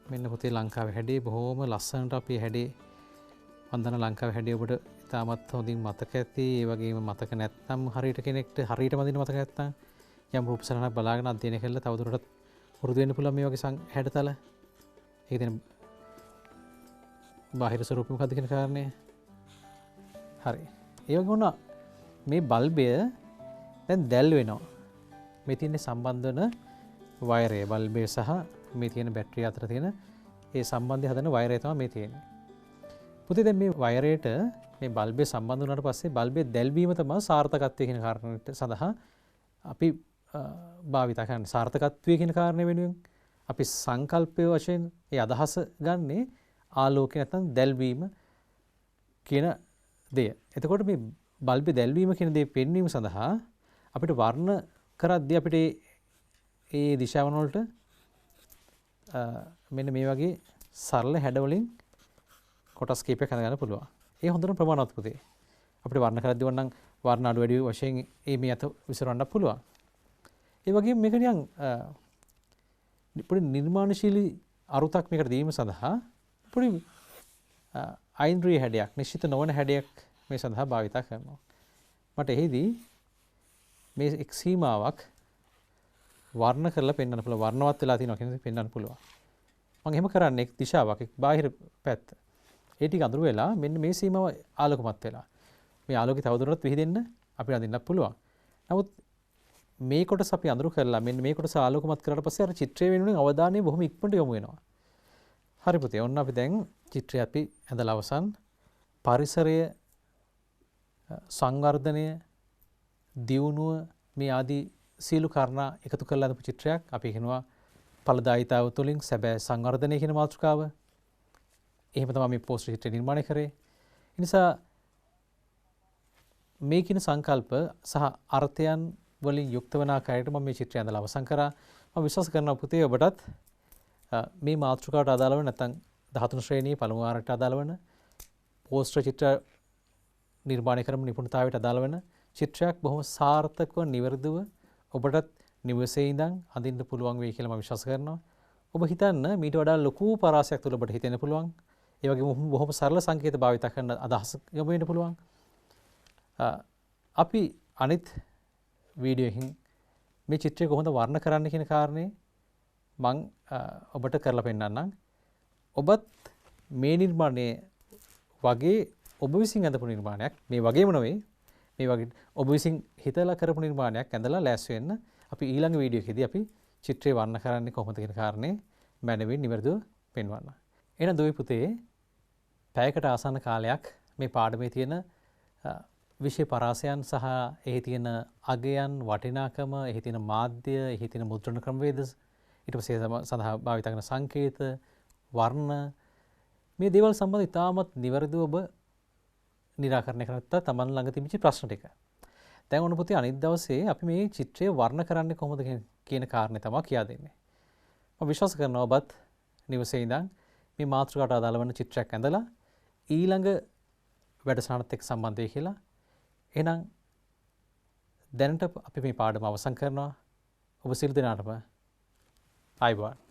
මෙන්න පුතේ ලංකාවේ හැඩේ බොහොම ලස්සනට අපි හැඩේ වන්දන ලංකාවේ හැඩේ ඔබට ඉතාමත් හොඳින් මතක ඇති. ඒ වගේම මතක නැත්නම් හරියට කෙනෙක්ට හරියට මදින මතක නැත්නම් යම් රූප සරණක් බලාගෙන අධ්‍යයනය කළා තවදුරටත් පුරුදු වෙන්න පුළුවන් මේ වගේ හැඩතල. ඒක දැන් බාහිර ස්වරූපෙ මොකක්ද කියන කාරණය. හරි. ඒ වගේ වුණා මේ බල්බය දැන් දැල් වෙනවා. මේ තියෙන සම්බන්ධ වෙන වයරය බල්බය සහ මේ තියෙන බැටරිය අතර තියෙන ඒ සම්බන්ධය හදන වයරය තමයි මේ තියෙන්නේ. පුතේ දැන් මේ වයරයට මේ බල්බය සම්බන්ධ වුණාට පස්සේ බල්බේ දැල්වීම තමයි සාර්ථකත්වය කියන කාරණයට සඳහා අපි භාවිත කරන්නේ. සාර්ථකත්වය කියන කාරණය වෙනුවෙන් අපි සංකල්පය වශයෙන් ඒ අදහස ගන්නේ ආලෝකය නැත්නම් දැල්වීම කියන දේ. එතකොට මේ බල්බේ දැල්වීම කියන දේ පෙන්වීම සඳහා අපිට වර්ණ කරද්දී අපිට ඒ දිශාවන් වලට මෙන්න මේ වගේ සරල හැඩ වලින් කොටස් කීපයක් හඳගන්න පුළුවන්. ඒ හොඳටම ප්‍රමාණවත් පුතේ. අපිට වර්ණ කරද්දී වන්නම් වර්ණ අඩු වැඩි වශයෙන් මේ අත විසරවන්න පුළුවන්. ඒ වගේම මේක නිකන් පොඩි නිර්මාණශීලී අරුතක් මේකට දීම සඳහා පොඩි අයින්ද්‍රිය හැඩයක්, නිශ්චිත නොවන හැඩයක් මේ සඳහා භාවිතා කරනවා. මට එහිදී මේ එක් සීමාවක් වර්ණ කරලා පෙන්වන්න පුළුවන්, වර්ණවත් වෙලා තියෙනවා කියන එක පෙන්වන්න පුළුවන්. මම එහෙම කරන්නේ එක් දිශාවක්, එක් බාහිර පැත්ත. ඒ ටික අඳුර වෙලා මෙන්න මේ සීමාව ආලෝකමත් වෙලා. මේ ආලෝකය තවදුරටත් විහිදෙන්න අපිට අඳින්නත් පුළුවන්. නමුත් මේ කොටස අපි අඳුර කරලා මෙන්න මේ කොටස ආලෝකමත් කරලා පස්සේ අර චිත්‍රය වෙනුවෙන් අවධානය බොහොම ඉක්මනට යොමු වෙනවා. හරි පුතේ. ඔන්න අපි දැන් චිත්‍රය අපි ඇඳලා අවසන්. පරිසරය, සංවර්ධනය, දියුණුව මේ ආදී සීළු කාරණා එකතු කරලා අඳපු චිත්‍රයක් අපි කියනවා ඵලදායීතාව තුළින් සැබෑ සංවර්ධනය කියන මාතෘකාව. එහෙම තමයි මේ පෝස්ටර් චිත්‍රය නිර්මාණය කරේ. ඒ නිසා මේ කියන සංකල්ප සහ අර්ථයන් වලින් යුක්ත වන ආකාරයට මම මේ චිත්‍රය ඇඳලා අවසන් කරා. මම විශ්වාස කරනවා පුතේ ඔබටත් මේ මාතෘකාවට අදාළ වෙන නැත්නම් 13 ශ්‍රේණියේ පළමු වාරයට අදාළ වෙන පෝස්ටර් චිත්‍ර නිර්මාණය කරන නිපුණතාවයට අදාළ වෙන චිත්‍රයක් බොහොම සාර්ථකව නිවැරදිව ඔබටත් නිවසේ ඉඳන් අඳින්න පුළුවන් වෙයි කියලා මම විශ්වාස කරනවා. ඔබ හිතන්න මීට වඩා ලොකු පරාසයක් තුළ ඔබට හිතෙන්න පුළුවන්. ඒ වගේම බොහොම සරල සංකේත භාවිත කරන අදහස් යොමු වෙන්න පුළුවන්. අපි අනිත් වීඩියෝ එකකින් මේ චිත්‍රය කොහොමද වර්ණ කරන්න කියන කාරණේ මම ඔබට කරලා පෙන්නන්නම්. ඔබත් මේ නිර්මාණය වගේ ඔබ විසින් ඇඳපු නිර්මාණයක් මේ වගේම නෙවෙයි මේ වගේ ඔබ විසින් හිතලා කරපු නිර්මාණයක් ඇඳලා ලෑස්ති වෙන්න අපි ඊළඟ වීඩියෝ එකේදී අපි චිත්‍රය වර්ණ කරන්නේ කොහොමද කියන කාරණේ මැනවින් නිවැරදිව පෙන්වන්න. එහෙනම් දුවේ පුතේ පැයකට ආසන්න කාලයක් මේ පාඩමේ තියෙන විෂය පරාසයන් සහ එහි තියෙන අගයන්, වටිනාකම, එහි තියෙන මාධ්‍ය, එහි තියෙන මුද්‍රණ ක්‍රමවේද, ඊට පස්සේ සඳහා භාවිත කරන සංකේත, වර්ණ මේ දේවල් සම්බන්ධව ඉතාමත් නිවැරදිව ඔබ निराකරණය කරගත්තා තමන් ළඟ තිබිච්ච ප්‍රශ්න ටික. දැන් ඔන්න පුතේ අනිත් දවසේ අපි මේ චිත්‍රය වර්ණ කරන්නේ කොහොමද කියන කාරණේ තමයි කියා දෙන්නේ. මම විශ්වාස කරනවා ඔබත් නිවසේ ඉඳන් මේ මාතෘකාවට අදාළ වෙන චිත්‍රයක් ඇඳලා ඊළඟ වැඩසටහනත් එක්ක සම්බන්ධ වෙයි කියලා. එහෙනම් දැනට අපි මේ පාඩම අවසන් කරනවා. ඔබ සියලු දෙනාටම ආයුබෝවන්.